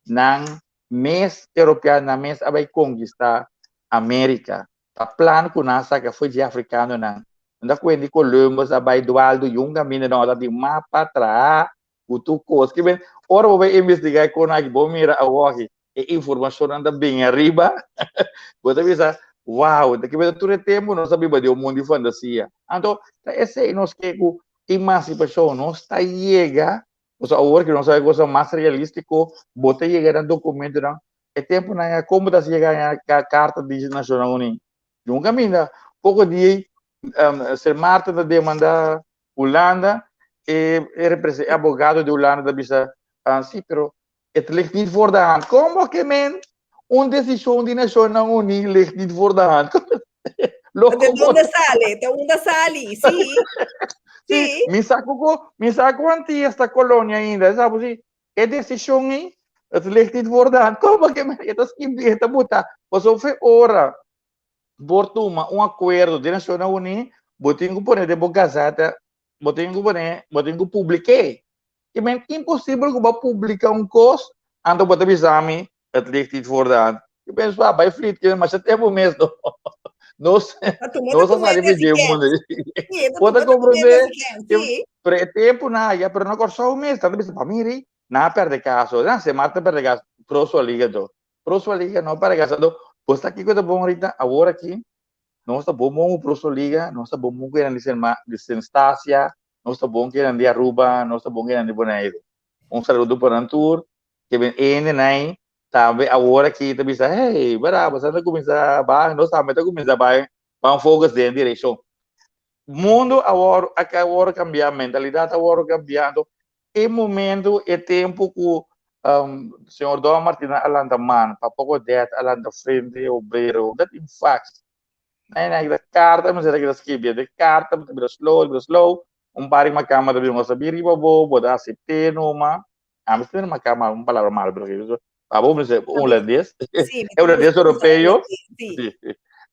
nang mês europeana mês vai conquistar América a plano que nasa que foi de africano não da quindi Columbus abai Eduardo yung caminho não da de mapa tra o tu cos que bem ora vai investigar com aqui bom mira a walk e informação anda bem arriba você bisa wow daqui bem tudo tempo não sabia de mundo de fantasia então esse nós que com emancipação não está chega o agora que não sabe coisa mais realístico bota chegar no documento não é tempo na como da chegar a carta de Nações Unidas yung caminho pouco dia Sir Martin da demanda Holanda e abogado de Holanda bisa sim, pero het ligt niet voor de hand. Como que men decisão de Nações Unidas ligt niet voor de hand? De onde sale? De onde sale? Sim. Sim. Me saco anti esta colônia ainda, sabe assim? É decisão aí, het ligt niet voor de hand. Como que men esta skimbieta buta? Passou foi hora. Bortuma acordo de Nações Unidas, botinho pone de bocazata, botinho publiquei. E é impossível que eu publicar coisa, então botar bisami, het ligt niet voor de hand. Eu penso, vai flit, mas até o mês não. Nós sabe pedir o mundo. Pode compreender? Por tempo na, já pero não corso o mês, tanto bisa pamiri, na perde caso, na se Marta perde caso, pro sua liga não perde caso. Pois aqui que eu estou ahorita, agora aqui, nós estamos bom para a liga, nós estamos bom que de Senstácia, nós estamos bom que de Aruba, nós estamos bom que de Bonaire. Saludo para Antur, que vem aí, sabe, agora aqui, tu bisa, hey, bravo, você está começando a nós também está começando a vamos focus em direção. Mundo agora cambiar, a mentalidade agora cambiando, é momento, é tempo que senhor Dom Martina alanda man, papoco det alanda frente obreiro, that in fact. Da carta, mas era que escrevia de carta, mas slow, pari macama da bingo sabiri babo, boda aceitar numa, mas tem uma cama, palavra mal, porque vamos dizer, holandês, holandês europeu,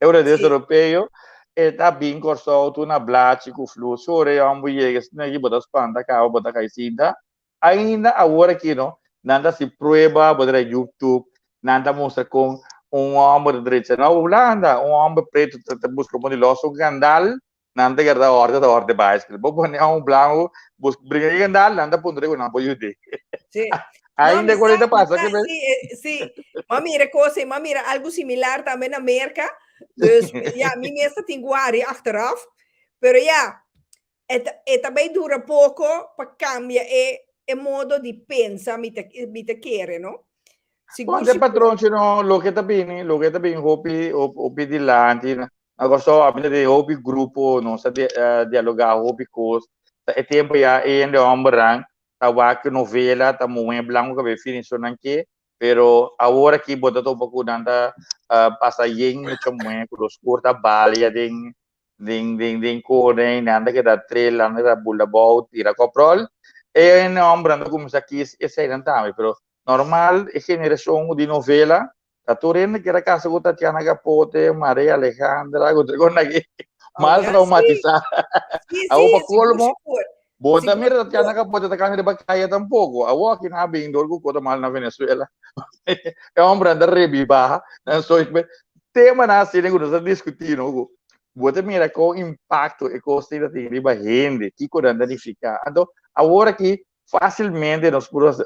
holandês europeu, e tá bem corso, tu na blate, com fluxo, sore, ambuiegas, né, boda spanda, cao, boda caicinta, ainda agora aqui, não, nada se prueba, boda YouTube, nada mostra com homem de direita na Holanda, homem preto busca um loso gandal, nada que da ordem básica. Bom, né, branco busca briga gandal, nada pondre com não pode ir. Sim. Ainda quando ainda passa que sim. Mas mira, algo similar também na América. Dus ja, mim mesmo tem guarda achteraf, pero ja, também dura pouco para cambiar o modo de pensar, me te querer, não? Quando patrão, no, lo que tá bem, hopi di lanti, Agora só a de hobby grupo, não se dialogar hobby coisa. É tempo já ainda homem tawa que novela tá muito blanco que vai finir aqui, pero agora que bota todo pouco nanda passa yeng muito muito com os curta balia ding cone nanda que dá trail nanda da bula bau tira coprol e ainda homem como aqui esse aí não tá, pero normal é geração de novela. Taturina que era casa com Tatiana Capote, Maria Alejandra, com aqui mais traumatizada. Ako pa colmo, bota mira Tatiana Capote ta kanila bakaya tampoco. Awo aqui na bindol ko ko mal na Venezuela. É um branda rebiba, não sou tema na cena que nós discutindo ko. Bota mira com impacto e custo da riba rende, que ko danificar. Então, agora que facilmente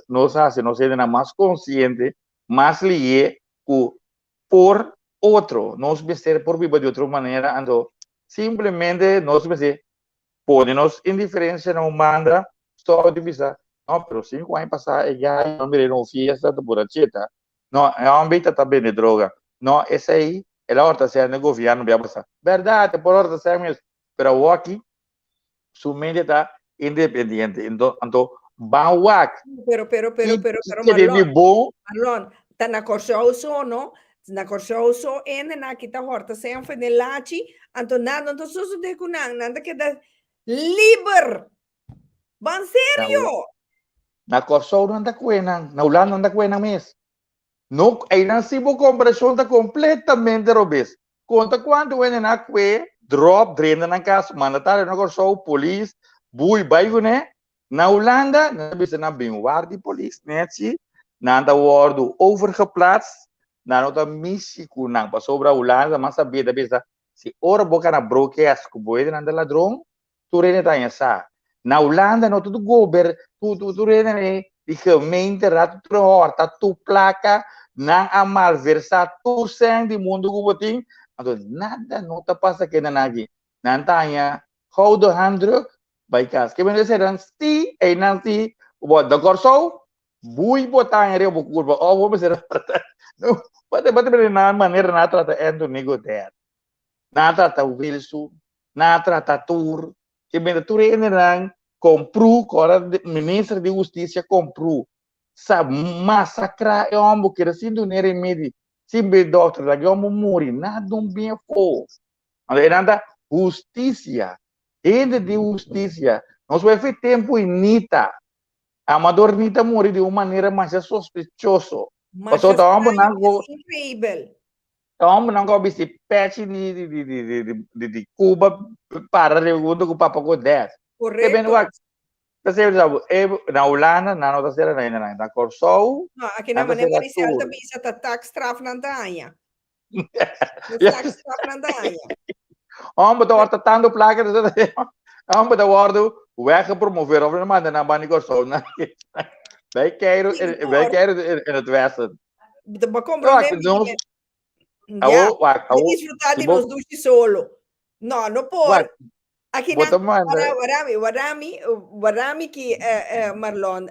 nós hacemos na mais consciente, mais lié por outro, nós ser por viver de outra maneira, então simplesmente nós podemos indiferença não manda só de visa, não, pero 5 anos passar já não me não fiesta por a cheta, não é um beta também de droga, não essa aí é a hora ser no governo vai passar, verdade por hora ser mesmo, pero o aqui sua mente está independente, então bawak, pero Marlon, tá na corsoso, no? Na corsoso, na kita horta sem fenelachi, anto nada, anto susu de kunang, nada que da liber. Ban sério? Na corsoso não anda cuenang, na Holanda não anda cuenang mes. No, aí na sibo compreensão tá completamente robês. Conta quando o na cue drop drena na casa, mandatário na corsoso, polícia, bui baigo né? Na Holanda, na bisa na bem guarda polícia, né? Nanda worden overgeplaatst naar nota Mexico, nang pa sobra Holanda, mas sabia da bisa se ora boca na broadcast ku boede nanda ladrão, tu rene tanya sa. Na Holanda no tudo gober, tu rene die gemeente raad tu horta tu placa nang amal versa tu sang di mundo guboting, então nada nota passa que nanagi. Nantanya hou de handdruk by kas. Que ben dan sti e nanti wat de corso bui botar em o curva, ó, vamos ser não, pode na maneira na trata endo negociar, na trata o Wilson, na trata tur, que bem tur ainda comprou, agora ministro de justiça comprou, sabe massacrar é um que assim do nere medi, se bem doutor da gomo morrer, nada bem for, ainda justiça, ainda de justiça, nós vai ter tempo inita. Amador Nita morre de uma maneira mais sospeitosa. Mas incrível. Então, não gosto de patch de Cuba para segundo que o papo com 10. Correto. Na Holanda, na nota será na Corsou. Não, aqui na maneira que se alta bisa tá tax straf na danha. Tax straf na danha. Homem, tô tratando placa homem, tô guardo weg promover of maar daarna ben ik ook zo. Wij kijken in het Westen. Maar kom maar disfrutar de nos duchi solo. No, no por. Aqui na Warami que Marlon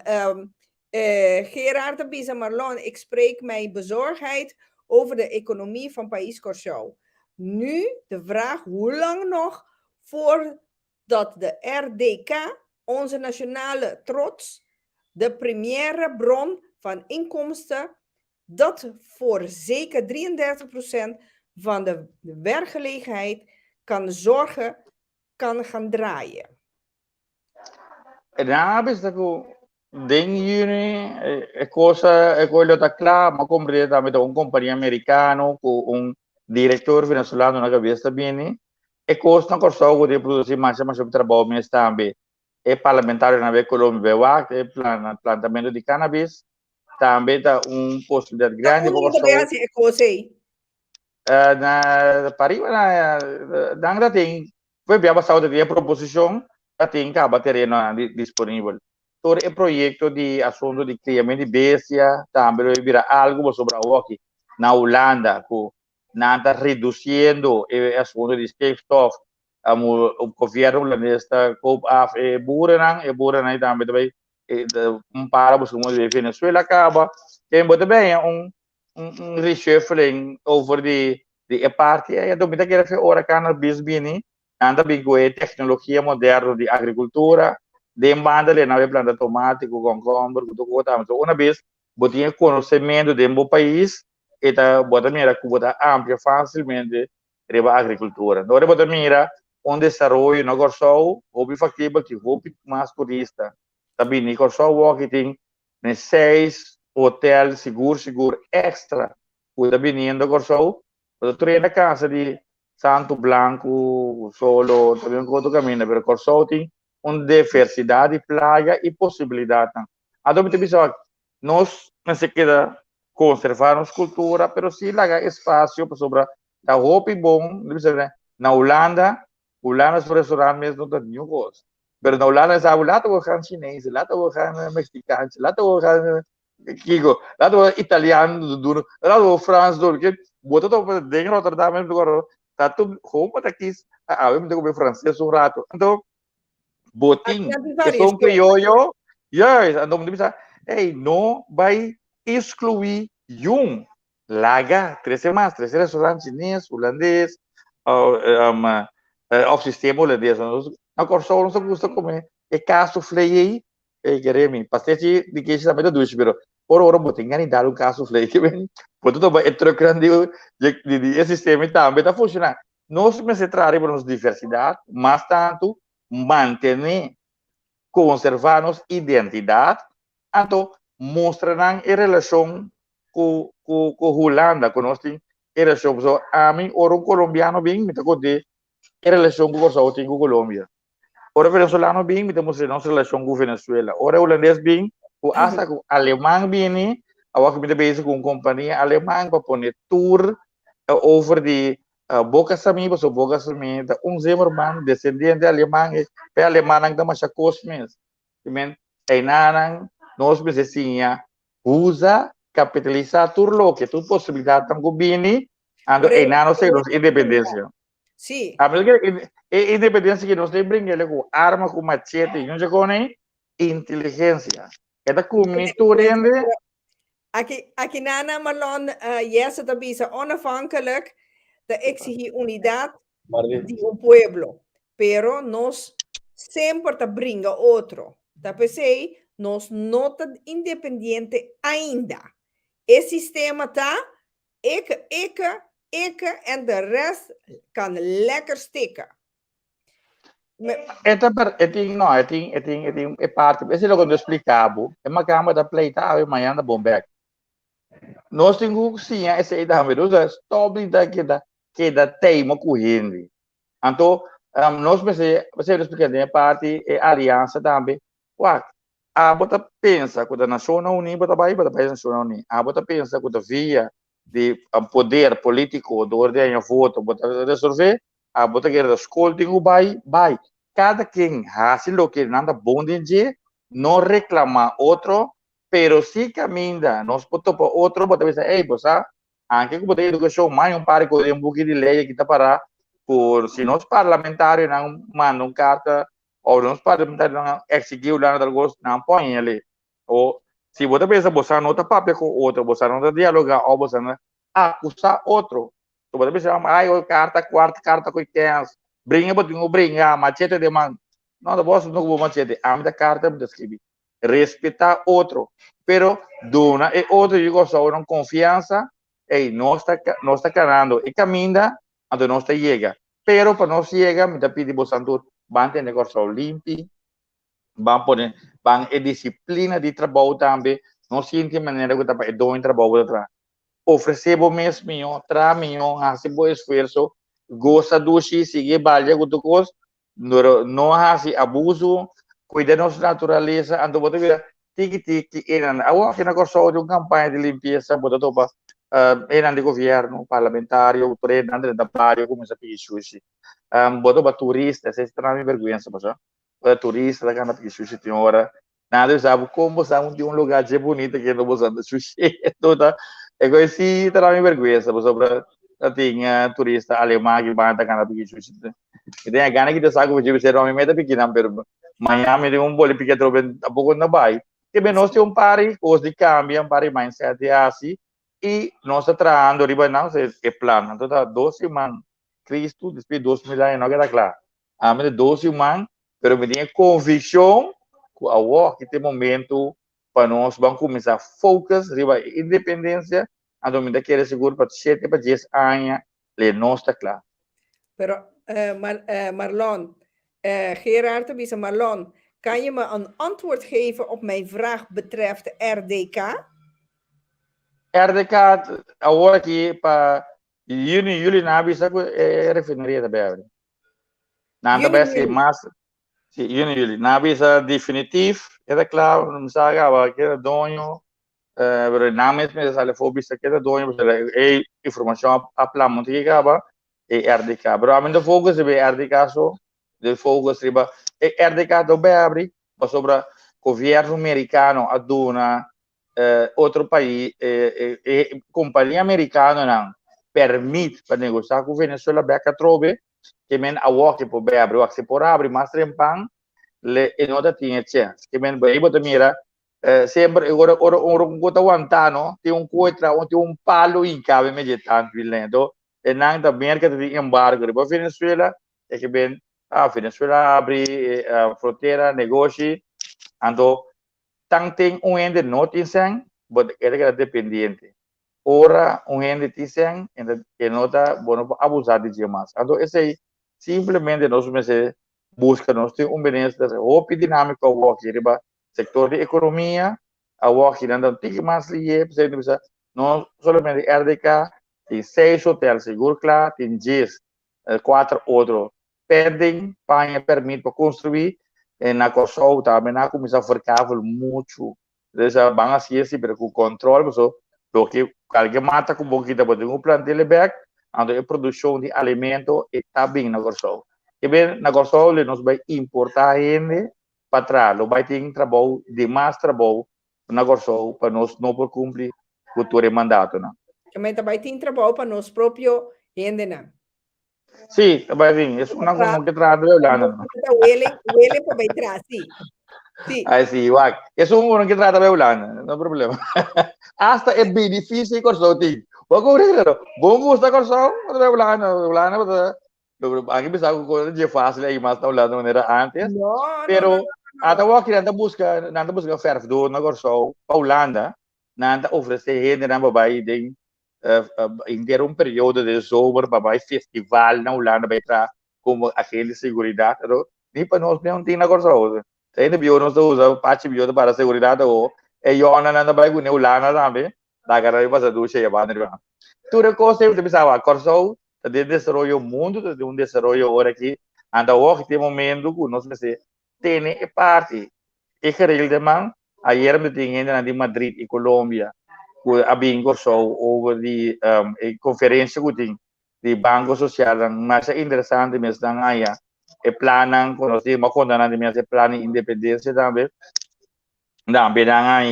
Gerard Bisa Marlon, ik spreek mijn bezorgdheid over de economie van País Curaçao. Nu de vraag hoe lang nog voordat de RDK, onze nationale trots, de primaire bron van inkomsten, dat voor zeker 33% van de werkgelegenheid kan zorgen, kan gaan draaien. Ja, is dat ook. Denk jullie, cosa está claro, ma comprende met een compagnie americano, con director venezolano na cabeça bem, e cosa não consegue de produzir mais trabalho mas também é parlamentar na Colômbia, é plantamento de cannabis, também tá possibilidade grande para na Paris na tem foi bem passado de proposição tem cá bateria disponível. Todo o projeto de assunto de criamento de bestia também vira algo sobre o aqui na Holanda, com nada reduzindo o assunto de stikstof. O governo holandês koop boeren também para buscar Venezuela acaba tem também reshuffling over de de parte é do que quer ora cana bisbini anda bem com tecnologia moderna de agricultura de banda le na planta tomate com concombre com tudo então uma vez botinha conhecimento de um país e tá bota mira que bota amplia facilmente reba agricultura não bota mira desenvolvimento no Corsol hobby factível que hobby mais turista também no Corsol walk tem 6 hotel seguro extra o também no Corsol eu treino na casa de Santo Blanco solo também quando caminha pelo Corsol tem uma diversidade de praia e possibilidade a do tipo nós não se queda conservar nossa cultura mas sim largar espaço para sobre da hobby bom na Holanda é um restaurante mesmo não tem coisa mas na Holanda é lá tu vai chinês lá tu vai mexicano lá tu vai Kiko, lá tu italiano duro lá tu francês que bota tu dentro Rotterdam mesmo agora tá tu como tá aqui eu me tenho que francês rato então botim que são criollo então me diz não vai excluir laga 3 restaurantes chinês holandês of sistema holandês na Corsol não se gosta comer caso flei queremos pastel de queijo também do duche pero por hora botem ganhar caso flei que vem por tudo vai trocando de sistema também tá funcionando nós me centrar para nossa diversidade mas tanto manter conservar nossa identidade então mostrar em relação com Holanda com nós tem relação a mim um colombiano bem me tocou de relação com com Colômbia ora venezuelano bem me temos nossa relação com Venezuela ora holandês bem o asa com alemão bem a que me base com companhia alemã para pôr tour over de Boca Sami para Boca Sami da Zimmermann descendente alemão é alemão da Machacos mesmo e nanang nós precisamos usa capitalizar tudo que tu possibilidade também bini ando e nano sei nos independência sim a independência que nós temos brincar com arma com machete não já com inteligência é da comunidade aqui nana malon yes da bisa onafhankelijk da exige unidade de pueblo pero nos sempre ta brinca outro da pensei nós não tá independente ainda esse sistema tá en de rest kan lekker stikken. É parte, esse é o que eu explicava, é uma cama da pleita, é amanhã da bombeca. Nós temos sim, essa ideia, mas é sobre que da teima correndo. Então, nós você explicando a parte é aliança também. Bota pensa quando a Nação Unida bota vai bota país Nação Unida. Bota pensa quando via de poder político do ordem a voto bota resolver. Bota que a escola tem o vai. Cada quem faz o que nada bom de dia, não reclama outro, pero se caminha, nós bota para outro bota pensar, ei, você, anche que bota educação mais pare com um pouquinho de lei que tá para por se nós parlamentários não mandam carta ou nós parlamentários não executam nada do gosto não põe ali ou se você pensa você não tá papel com outro você não tá dialogar ou você não acusar outro você pensa o carta quarta carta com quem brinca machete de mão não da bosta não vou machete a minha carta me descreve respeitar outro pero dona e outro eu só não confiança e nós está ganhando e caminha até nós chega pero para nós chega me pedi você van ter negócio limpo, van disciplina de trabalho também, não sente maneira que está doendo trabalho atrás. Oferecer o mesmo, trabalho, fazer bom esforço, gosta do que sigue balha com tu coisa, não fazer abuso, cuidar da nossa natureza, ando botar vida, tiki, agora que negócio de uma campanha de limpeza, botar topa, de governo, parlamentário, treinador da praia, começa a pedir sushi. Botou para turista, vocês estão na vergonha, pessoal. Para turista, da cana pedir sushi tem hora. Nada sabe como sabe de lugar de bonito que não usando sushi, toda. É que se está na vergonha, pessoal. Para tem turista alemão que vai da cana pedir sushi. E tem a gana que sabe que você não me mete pequena, pero Miami tem bolo pequeno trobe a pouco não vai. Que bem nós tem pare, coisa de cambio, pare mindset é assim. e nós tratando riba não é plano então tá 12 man Cristo depois 2000 anos não era claro a mim 12 man pero me tinha convicção que a walk que tem momento para nós vamos começar a focus riba independência a domingo querer seguro para 7 para 10 anos le nós está claro Pero Marlon, Gerard bisa Marlon, kan je me een antwoord geven op mijn vraag betreft RDK? RDK agora aqui para juni na bisa ko refineria também na também se mas se juni na bisa definitivo é claro não sabe agora que é dono pero na mesma sale for bisa que é dono é informação a plano que acaba RDK pero a mim do focus é RDK só do focus riba RDK do abre sobre o governo americano a dona outro país companhia americana não permite para negociar com Venezuela beca trobe que men a walk por abre o que por abre mas trempang le e nota tinha chance que men bem botar mira sempre agora um gota aguantando tem coitra tem palo em cabe meditando vilendo e não da merca de embargo para Venezuela é que ben a Venezuela abre a fronteira negocie ando tem ende não tem but era dependente ora ende tem que nota bueno abusar de demais então esse aí simplesmente nós busca nós tem benefício hope dinâmico ao walk riba sector de economia ao walk não tem que mais lié precisa não somente RDK tem 6 hotéis seguro claro tem 10 4 outros pending permite para construir na Kosovo também na comissão forcável muito dessa banga assim pero com controle so do que alguém mata com bom que tá botando um plantel back ando a produção de alimento está bem na Kosovo e bem na Kosovo nós vai importar gente para trás lo vai ter trabalho de mais trabalho na Kosovo para nós não por cumprir o futuro mandato não também vai ter trabalho para nós próprio gente não sim também é uma coisa que trata de olhando ele para trás sim sí. Aí sim, wag. Isso um que trata de olhando, não problema. Hasta é bem difícil corso ting. Wag ko rin claro. Bom gusto corso, de olhando, aqui pensava que é fácil aí mas tá olhando de maneira antes. Pero até o que anda busca oferta do na corso, para Holanda, nanda oferecer gente na babai de inteiro um período de zomer babai festival na Holanda vai tra como aquele seguridade, nem para nós não tem na corso. Saya ni bio nós usa parte bio para seguridade ou é eu na bagai com Holanda também da cara vai fazer duas cheias para nós tudo coisa eu pensava corso de desenvolver o mundo de desenvolver agora aqui anda o que momento que nós tem parte e que real de man ayer me tinha na de Madrid e Colômbia a bem corso over de conferência que tem de banco social mas é interessante mesmo aí e planang conosci ma quando andando minha plani independência também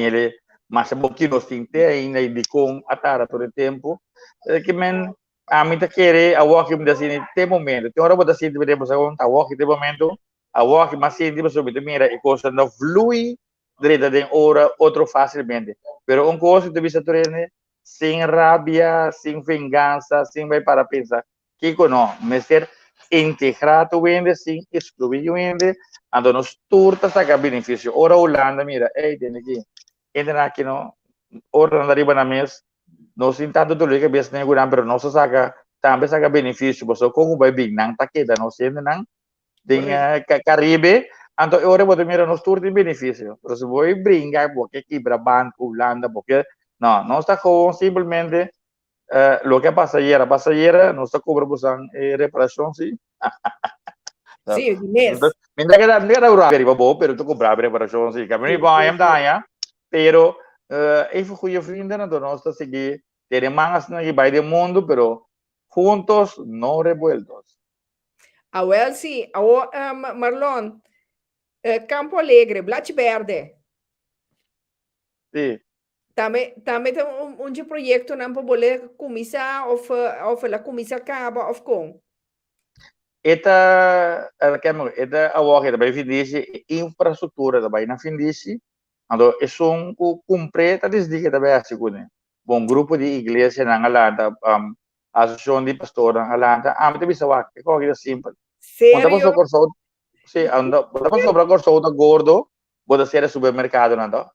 ele mas um pouquinho tinte ainda de com atar todo o tempo que men a mim tá querer a walk me assim tem momento tem hora botar assim de tempo a walk de momento a walk mas sim de sobre mira e coisa não flui direita de hora outro facilmente pero coisa de vista treine sem rabia sem vingança sem vai para pensar que não me ser integrado vende sem excluir vende ando nos turta saca benefício ora Holanda mira tem aqui entra aqui no ora na riba na mês nós tanto do que bes nem guran pero nós saca também saca benefício você como vai bem não tá queda nós ainda não tem Caribe ando ora botar mira nos turta tem benefício pero se vai brincar porque quebra banco Holanda porque não nós está com simplesmente lo que passageira não está cobrando reparação sim sim de mês minta que era Europa riba bom pero tu cobrar reparação sim que vai dar pero isso foi fim da nós está seguir ter mangas na vai do mundo pero juntos não revueltos well sim Marlon Campo Alegre Black Verde sim também tem projeto não para poder começar ou a começar acaba ou com Eta awak kita by findisi infrastruktura ta by na findisi ando esong ku kumpre ta disdi kita by asikune bom grupo de igreja na Alanda, associação de pastor na Alanda, mita bisa wak, é coisa simples. Quando Sério? você cortou, sim, quando você sobra cortou da gordo, bota ser supermercado nando.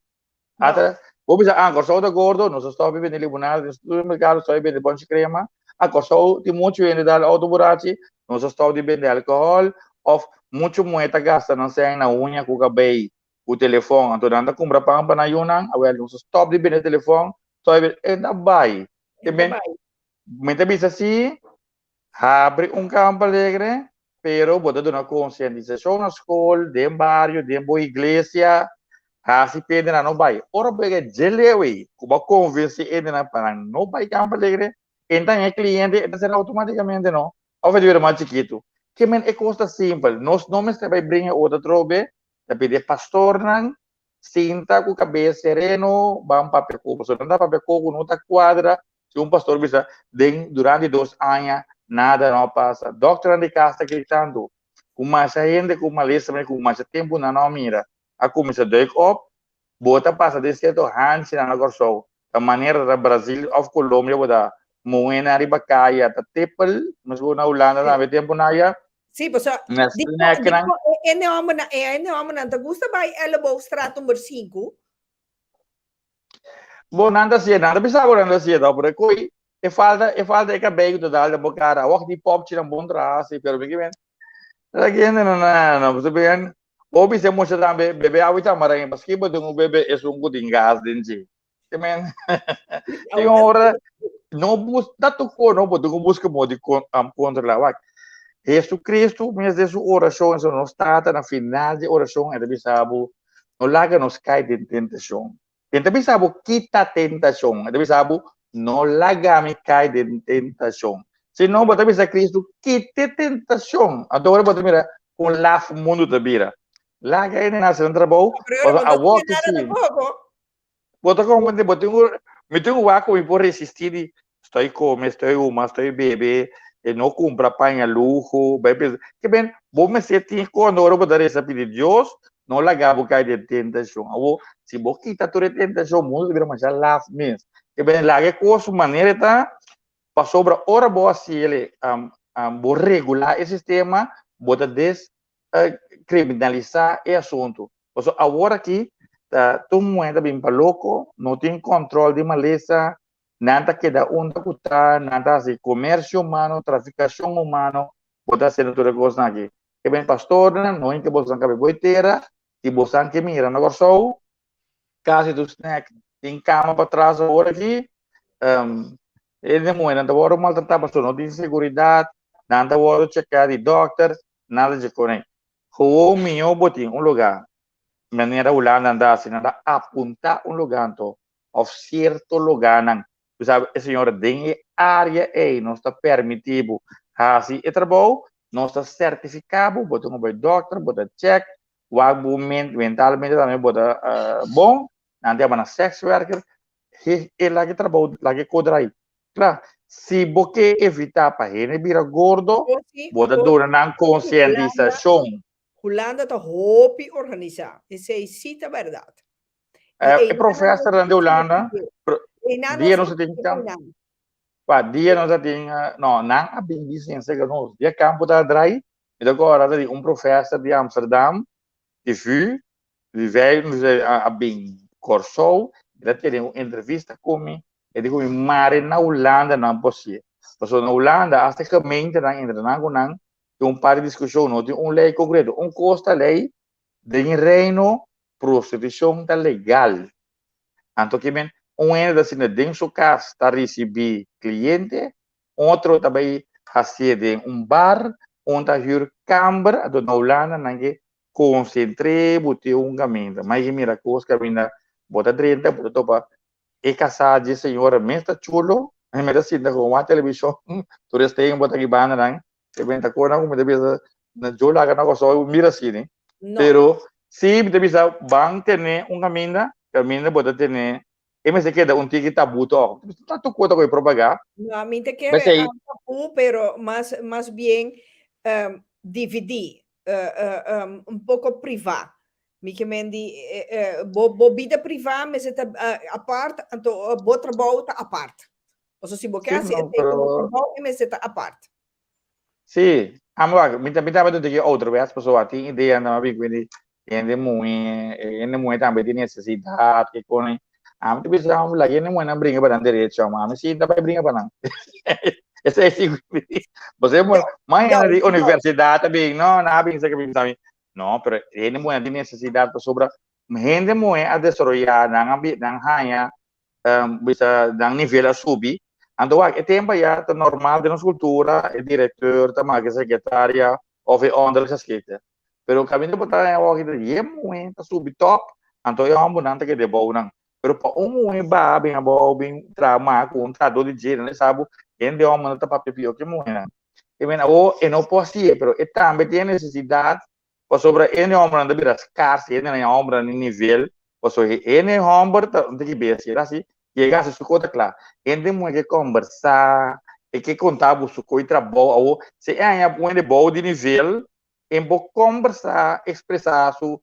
Até, vou bisa cortou da gordo, nós estamos vivendo limonada, no supermercado só vende pão de crema, cortou de muito vende da autoburati, nós estamos vender álcool, ou muito moeda gasta não sei na unha com o cabelo, o telefone, então anda compra pão para na yunang, awel nós stop de vender telefone, só vende ainda vai. Também, muita bisa assim, abre campo alegre, pero bota de uma conscientização na escola, de barrio, de boa igreja, assim pede na não vai. Ora pega gelewe, como convence ele na para não vai campo alegre, então é cliente, então será automaticamente não. Ou vai ver mais chiquito. Que men é coisa simples. Nós não me vai brincar outra trobe, tapi de pastor não, sinta com cabeça sereno, vamos papel coco. Se não dá papel coco, não tá quadra. Se pastor bisa, durante 2 anos nada não passa. Doctor de casa está gritando. Com mais gente, com mais lista, com mais tempo não mira. A começa a doer up, bota passa de certo hands na negócio. Da maneira da Brasil ou Colômbia, bota moena riba kaya, ta tepel, mas na Holanda na tempo na ya. Sim, pessoal. Ene homem não gusta vai elbow strato número 5. Bom, nada bisa agora nada sia, porque coi e falta é cabelo total da bocara, o de pop tira bom traço, pero bem que bem. Lagi não, você bem. Obi se mocha também bebê a outra maranha, mas que botou bebê é um pouco de gás dentro. Também. Tem hora não busca, tanto não botou busca modo de controlar. Jesus Cristo, mas essa oração não está na final de oração, é de sabe, não larga nos cai de tentação. Então, sabe, quita tentação. Então, sabe, não larga me cai de tentação. Se não, bota bisa Cristo, quita tentação. Agora, bota mira, com lá o mundo da bira. Larga ele na sua trabalho, a volta sim. Bota como me tenho o vácuo e por resistir, estou comendo, estou uma, estou bebê, não compra pão a luxo, bebê. Que bem, vou me sentir quando eu vou dar essa pedido de Deus, não largar o cai de tentação. Se você quita toda a tentação, o mundo vira mais love mesmo. Que bem, larga com a sua maneira, tá? Para sobra, ora boa se ele vou regular esse sistema, bota criminalizar o assunto. Agora aqui, todo mundo está bem para louco, não tem controle de maleza, nada queda onda cutar, nada assim, comércio humano, traficação humana, bota sendo toda coisa aqui. Que bem, pastor, não é que você não cabe boiteira, se você não quer mirar no corso, casa do snack, tem cama para trás agora aqui, ele não é, não vai maltratar pastor, não tem segurança, nada vai checar de doctor, nada de conectar. O meu botin lugar, maneira Holanda anda assim, anda apontar lugar então, ou certo lugar não, sabe, a senhora tem área aí, não está permitido, assim, e trabalho, não está certificado, botar um doctor, botar check, o argumento mentalmente também botar bom, não tem uma sex worker, e lá que trabalho, lá que codrai, claro. Se você evitar para ele virar gordo, botar dura na conscientização. Holanda está hopi organizar. Isso é cita verdade. É professor de Holanda. Dia não se tem dia não se tem não há bem licença que nós dia campo da drai e agora tem professor de Amsterdam que veio a bem Corso ele tem uma entrevista comigo ele digo mare na Holanda não possível porque na Holanda até que mente na entra na tem par de discussão, não tem lei concreta, custa lei de reino prostituição está legal. Então, que bem, ainda assim, dentro do casa está recebendo cliente, outro também fazia de bar, onde está juro câmara, na Holanda, nange concentre, bote caminho. Mas mira, coisa que ainda bota 30, bota topa, e casado, senhora, mesmo chulo, ainda assim, com a televisão, todos têm bota aqui banda, não? Eventa kona como bisa na jola kana ko so mira sini pero si bisa bang tene caminho bota tene mas se queda ticket tabuto tanto conta com propagar não a mim te quer tabu pero mais bien dividir pouco privado Mica mendi, bo vida privada, mas está aparte, então, bo trabalho está aparte. Ou seja, se você quer, Sim, não, tem como pero trabalho, mas está aparte. sì, mi estava dizendo que outra vez as pessoas têm ideia não bem quindi ene muito também tem necessidade que quando muito precisamos lá ene muito não brinca para direito mas sim também brinca para não esse é assim você mãe Não, de não. universidade também não bem sei que bem também não pero ene muito tem necessidade para sobre gente muito a desarrollar não hanya bisa nang nível a subir. Então, é tempo já tá normal de nossa cultura, o diretor, também a secretária, ou o under que esquece. Pero o caminho para trás é o que é muito subir top. Então, é um bonante que de bom não. Pero para muito bem a bom bem trauma com trador de dinheiro, né sabe? Quem deu uma nota para pior que muito não. E bem, o não pode ser, pero é também tem necessidade para sobre ele homem não deve escasso, ele não é homem no nível, para sobre ele homem tem que ver se assim. Chegar a sua conta, claro. Ainda muito que conversar, e que contar o seu trabalho, se é um bom de nível, em vou conversar, expressar seu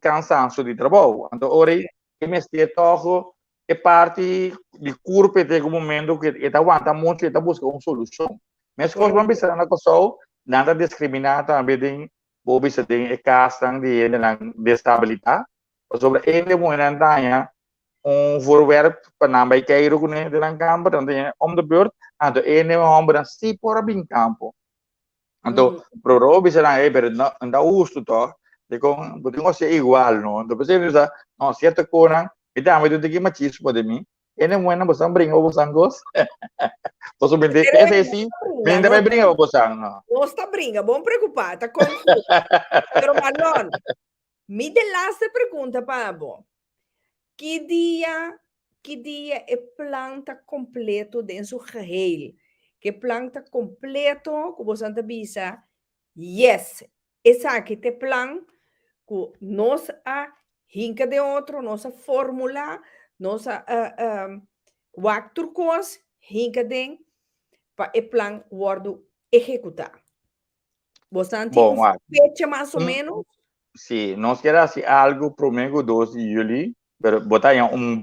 cansaço de trabalho. Então, ora, que me esteja todo, é parte do corpo até o momento que está aguentando muito, está buscando uma solução. Mas quando vamos pensar na coisa, nada discriminar também tem, vou pensar tem questão de estabilidade, sobre ele muito andar voorwerp penambah Cairo kune dalam campo nanti om de beurt atau ini om berasi por abin campo atau pro bisa na pero anda usto to de con podemos ser igual no então você usa no cierto conan itu ame itu que machismo de mim ini buena bosan brinco bosan gos posso vender esse sim vende vai brincar bosan no não está brinca bom preocupar tá confuso pero Marlon me de last pergunta para bom que dia é planta completo dentro do geheel? Que planta completo, como você bisa, yes, essa aqui te plan, que nós a hinca de outro, nossa fórmula, nossa turcos, hinca de, para o plan wordo executar. Você tem fecha mais ou menos? Sim, nós queremos algo para o mês 2 de julho, pero botar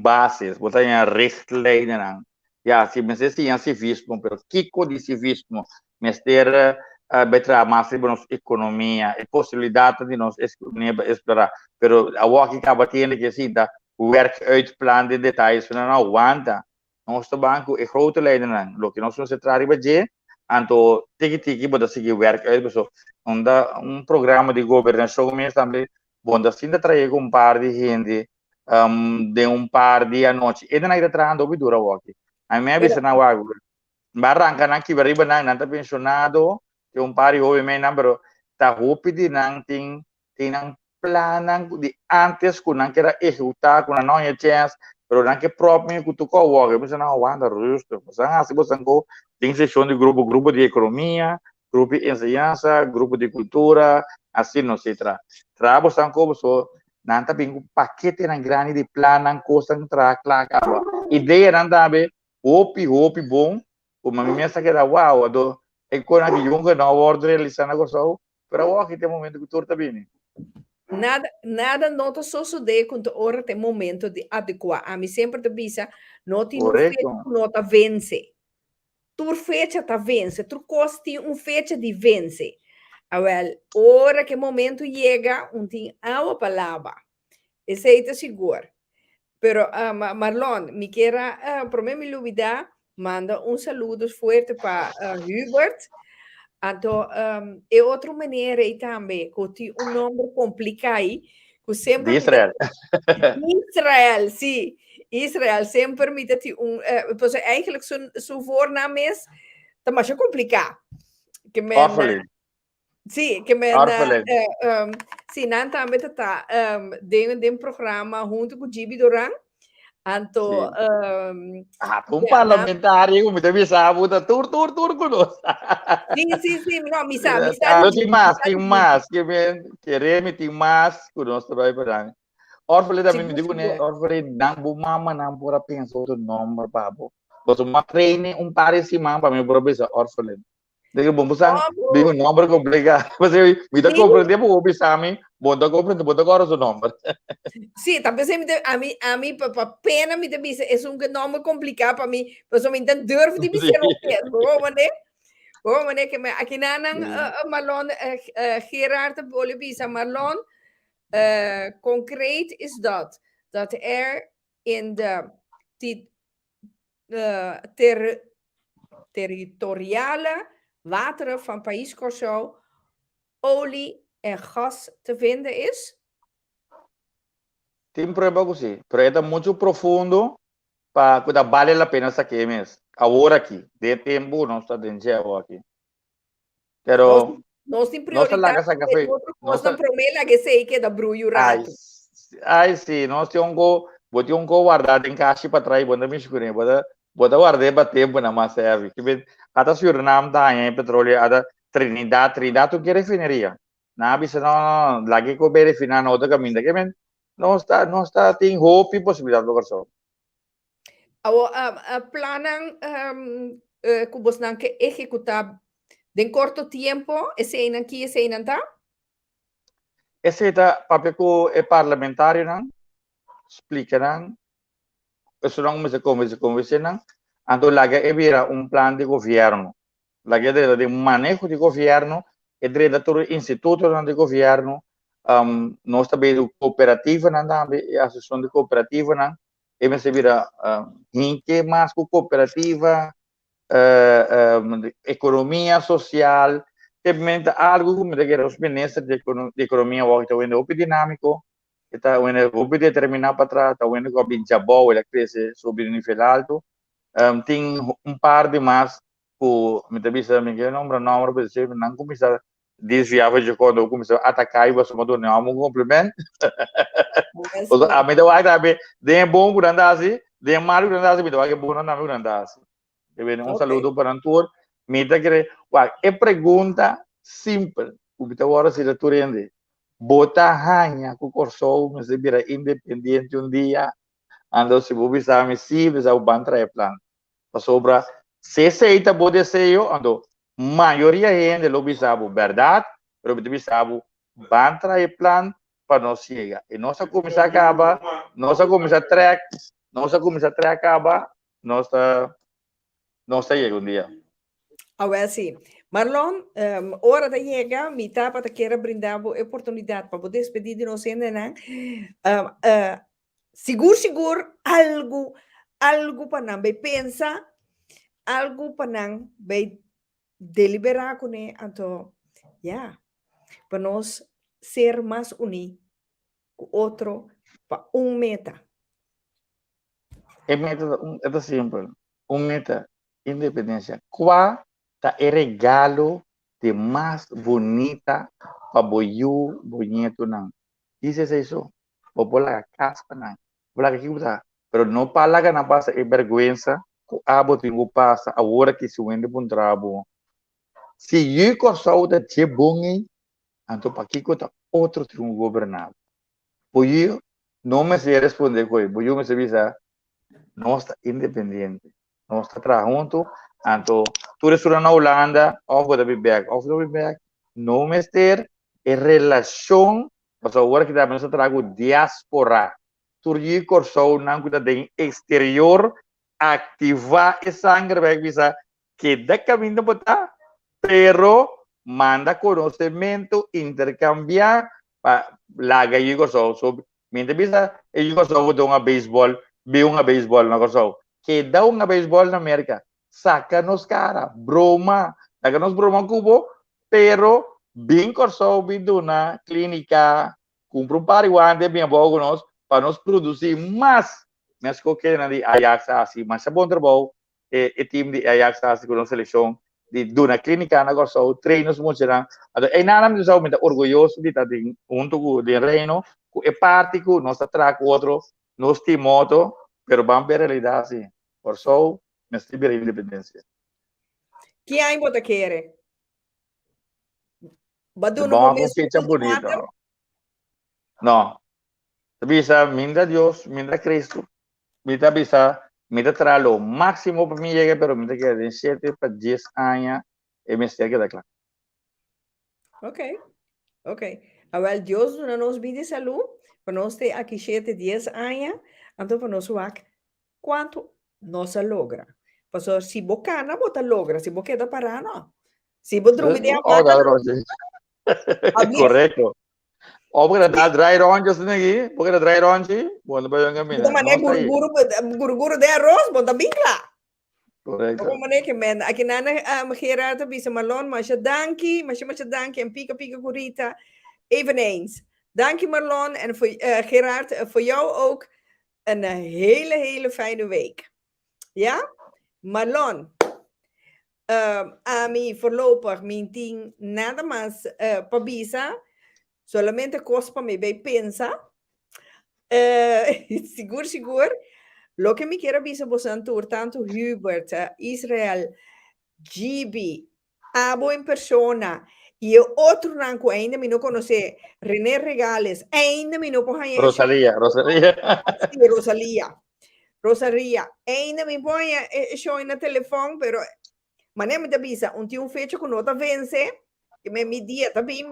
bases, botar richtlijnen. Ja, se você tem civismo, pero kiko de civismo, mas ter betra mais de nossa economia, a possibilidade de nós explorar. Pero a walk acaba tendo que sim, da werk uitplan de detalhes, não aguanta. Nosso banco é grote lijnen, lo que nós vamos tratar de anto tiki boda seguir werk uit, so onda programa de governação mesmo também, bonda sim da trazer par de gente de par de noite. E não é tratando de dura walk. A minha vez na wago. Barranca na que bariba na nanta pensionado, que par de homem não, pero tá hope de não tem planan de antes que não quer executar, que não é chance, pero não que próprio que tu coloca, você não aguanta justo. Você assim você não tem sessão de grupo de economia, grupo de ensinança, grupo de cultura, assim não se trata. Trabalho são como só não tá bem paquete na grande de planan coisa entrar claro. Ideia não tá bem, hope bom, uma minha que era uau, do é quando a gente não ordem realizar coisa, pero aqui tem momento que tudo tá bem. Nada nota só sucede quando hora tem momento de adequar. A mim sempre te bisa, não tem nota vence. Tu fecha tá vence, tu costi fecha de vence. Well, hora que momento chega, tem a palavra. Esse é seguro. Pero Marlon, me quer para mim olvidar, manda saludo forte para Hubert. Então, é outra maneira aí também, que tem nome complicado, que sempre... Israel. Israel, sim. Israel sempre permite pues eigenlijk seu voornaam is, dat mas é complicado. Que men, sim, que men, sim, não também tá de programa junto com Gibi Duran. Então, parlamentar, como te bisa, buta tur conosco. Sim, não, misa. Tem mais, queremos tem mais conosco vai para. Orfale também me digo né, orfale não vou mama não por pensar outro nome babo. Posso uma treine parecimento para mim professor orfale. Digo bom buscar, digo nome complicado. Você me dá compreender por obisami, bota agora o número. Sim, talvez a mim para pena me dizer, é um nome complicado para mim, mas eu ainda durvo de dizer o que é, como né que aqui na Marlon Gerard Bolivisa Marlon concreet is dat in de territoriale wateren van País Curaçao olie en gas te vinden is? Tem prueba que sim, pero é muito profundo para que vale a pena saber mesmo. Agora aqui, de tempo, não está dentro aqui. Pero nós temos nossa prioridade laga saca foi, nós não promela que sei que da bruio rato. Ai, sim, nós temos um go guardado em caixa para trás, bota me escure, bota guardar para tempo na massa serve. Que bem, até Suriname tá em petróleo, até Trinidad tu que refineria. Na bisa não, lagi ko be refinar na outro caminho, que bem, não está tem hope e possibilidade do corso. A planan kubos nang que executar em curto tempo, esse ainda aqui, esse ainda tá? Esse é papel que é parlamentário, não? Explica, não? Isso não me se convence, não? Então, lá que vira plano de governo. Lá que é de manejo de governo, é de todo instituto de governo, nós também do cooperativa, não? A associação de cooperativa, não? E me se vira, que mais com cooperativa, economia social, realmente algo como os ministros de economia hoje estão vendo o dinâmico, está vendo o determinado para trás, está vendo que o Jabó ele cresce sobre o nível alto, tem par de mais que me também me que não para dizer não começar a desviar de quando começar a atacar e você mandou não um complemento, a me deu a de bom grande assim, de mal grande assim, me deu a bom não grande assim. Saludo para todos. Mita que é pergunta simples. O que agora se retorende. Bota ranha com o corso, mas se vira independente dia. Ando se você sabe se você o bantra é plan. Sobre se aceita pode ser eu, ando maioria gente lo sabe verdade, pero você sabe bantra é plan para nós chegar. E nossa comissão acaba, nossa comissão track acaba, nossa não sei um dia. Ah, sim. Marlon, hora de chegar, me tá para querer brindar a oportunidade para poder despedir de nós ainda, né? Seguro, algo para não vai pensar, algo para não vai deliberar com ele, então, para nós ser mais unidos com outro, para meta. É simples, meta. Independência. Qual é o regalo de mais bonita para boiú bonito não? Isso é isso. Vou bolar a casa não. Bolar aqui está. Pero não fala que não passa é vergonha. O abo tem que passar a hora que se vende para trabalho. Se eu gosto de ter bom, então para que está outro tem que governar. Boiú não me sei responder com ele. Boiú me se visa não está independente. Nós está trabalhando, então, tu restaurante na Holanda, of the back, não me ter em relação, mas agora que também está trago diáspora, tu ir corso não cuida de exterior, ativar essa sangue vai visar que da caminho botar, pero manda conhecimento, intercambiar, para laga ir corso, so, minta bisa, ir corso de uma beisebol na corso. Que dá uma beisebol na América, saca nos cara, broma cubo, pero bem corso na clínica, cumpre pariwan de bem bom nós para nós produzir mais, mas que na de Ajax assim, mas é bom trabalho, e time de Ajax assim com a seleção de na clínica na corso, treinos muito lá, e nada me deixa muito orgulhoso de estar junto de reino, é parte que nós atraco outro, nós timoto, pero vamos ver a realidade assim. Por isso, nós temos a independência. Que aí você quer? Vamos fecha bonita. Não. Bisa, minda Deus, minda Cristo. Minda bisa, minda trabalho o máximo para mim chegar, pero minda quer de 7 para 10 anos e me está aqui da claro. Ok. Awel Dios na nos bide salud, para nós ter aqui 7-10 anos, então para nós ver quanto nós logra. Porque se boca não bota logra, se boca da parar não. Se boca dormir de Correto. O porque dá dry ronjas aqui, porque dá dry ronji, bom ba yung gamin. Então mané guru de arroz, bota bem lá. Correto. Como mané que men, aqui nana Gerardo bisa Marlon, mas dankie, mas dankie en pika curita. Eveneens. Dank je Marlon en voor Gerard, voor jou ook een hele fijne week. Ja? Marlon, a mí voorlopig mijn team nada más pabisa, solamente cospa me bij pensa. Seguro. Lo que me quiera visa bosantur, tanto Hubert, Israel, GB, Abo en persona, e outro ranco ainda me não conhece, René Regales, ainda me não põe Rosalia. Rosalia, ainda me põe show na telefone, pero mané me avisa, um fecha com nota vence, que me dia também,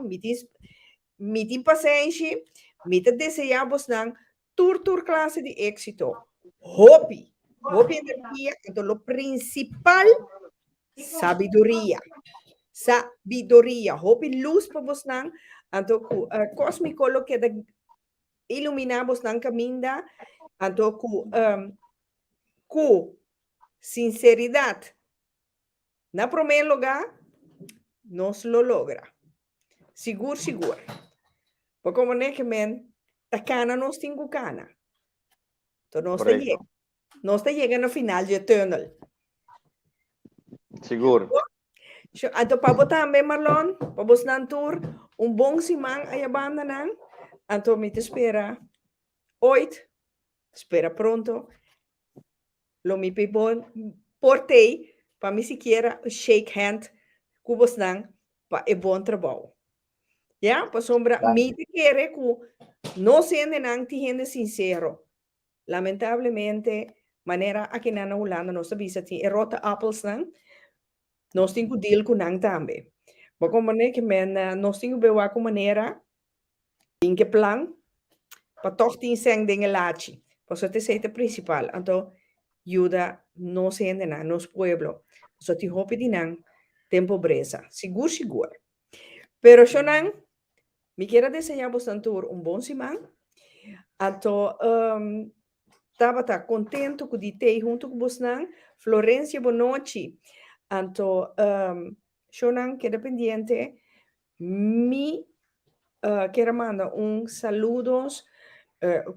me tem paciência, me te desejamos nan tur classe de éxito. Hopi energia, então lo principal, sabedoria. Hopi luz para vos nang, anto cósmico lo que da iluminamos nang caminda, anto ku sinceridade. Na primeiro lugar, nos lo logra. Seguro. Porque como é que men, ta cana nos tingo cana. Então nós te llega no final de túnel. Seguro. Então, para botar também, Marlon, para você não tour, bom semana aí a banda não. Então, me te espera hoje, espera pronto. Lo me portei para me sequer shake hand com você não para o bom trabalho. Já, para sombra, me te quer que não sendo não te gente sincero. Lamentablemente, maneira aqui na Holanda nós sabemos que rota apples não. Nós temos que deal com nang também. Mas como é que nós temos que ver com maneira em que plan para toch tem sem dinge lachi. Por isso é o principal. Então, ajuda nós ainda na nosso pueblo. Só te hope de nang tem pobreza. Seguro. Pero eu não me quero desejar bastante bom semana. Então, estava contento com de ter junto com você, Florência, boa noite. Então, Shonan, queda pendiente. Quero mandar saludos,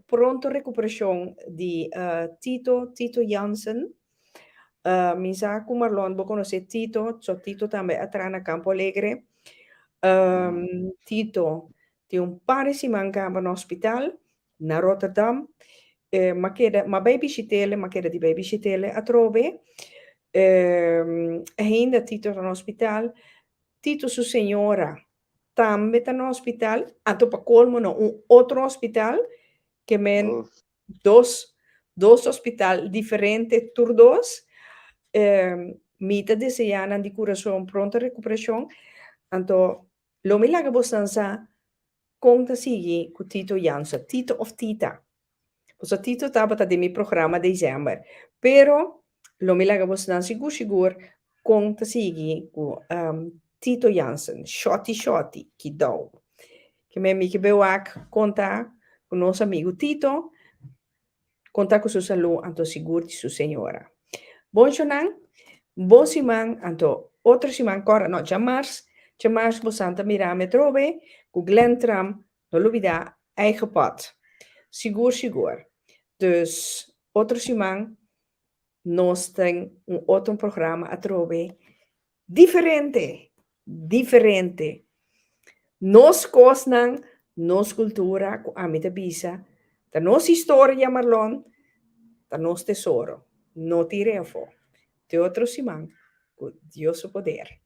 pronto recuperação de Tito Jansen. Misa com Marlon, vou conhecer Tito, Tito também atrás na Campo Alegre. Tito tem par de semanas no hospital, na Rotterdam. Ma babysittele, ma queda de babysittele a trove. Ainda Tito no hospital, Tito sua senhora também está no hospital, ato para colmo no outro hospital que men dois hospital diferentes turdos, mita desejando de coração pronta recuperação, então lo milagre bostança conta sigue com Tito Jansen, Tito of Tita, porque Tito estava de meu programa de dezembro, pero lo milagre bostança seguro conta sigue com Tito Jansen, shoti, que dá. Que me que bewak conta com nosso amigo Tito, conta com sua saúde, então seguro de sua senhora. Bom semana, bom semana, então outra semana agora, não, chamars bostante mirar me trove, com Glen Tram, não olvidar, eigen pad. Seguro. Dus, outra semana, nós temos outro programa a trove, diferente. Nos cosnan, nos cultura, a mita bisa, da nos história, Marlon, da nos tesoro, no tirefo. Te outro semana, com Deus o poder.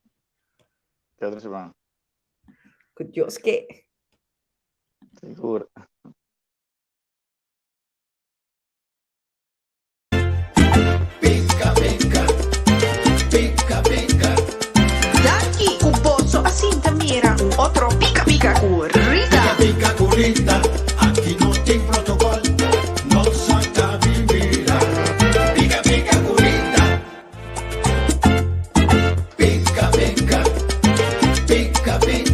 Te outro semana. Com Deus que. Seguro. Daqui o bolso assim te mira, outro pica-pica com Rita. Gabi.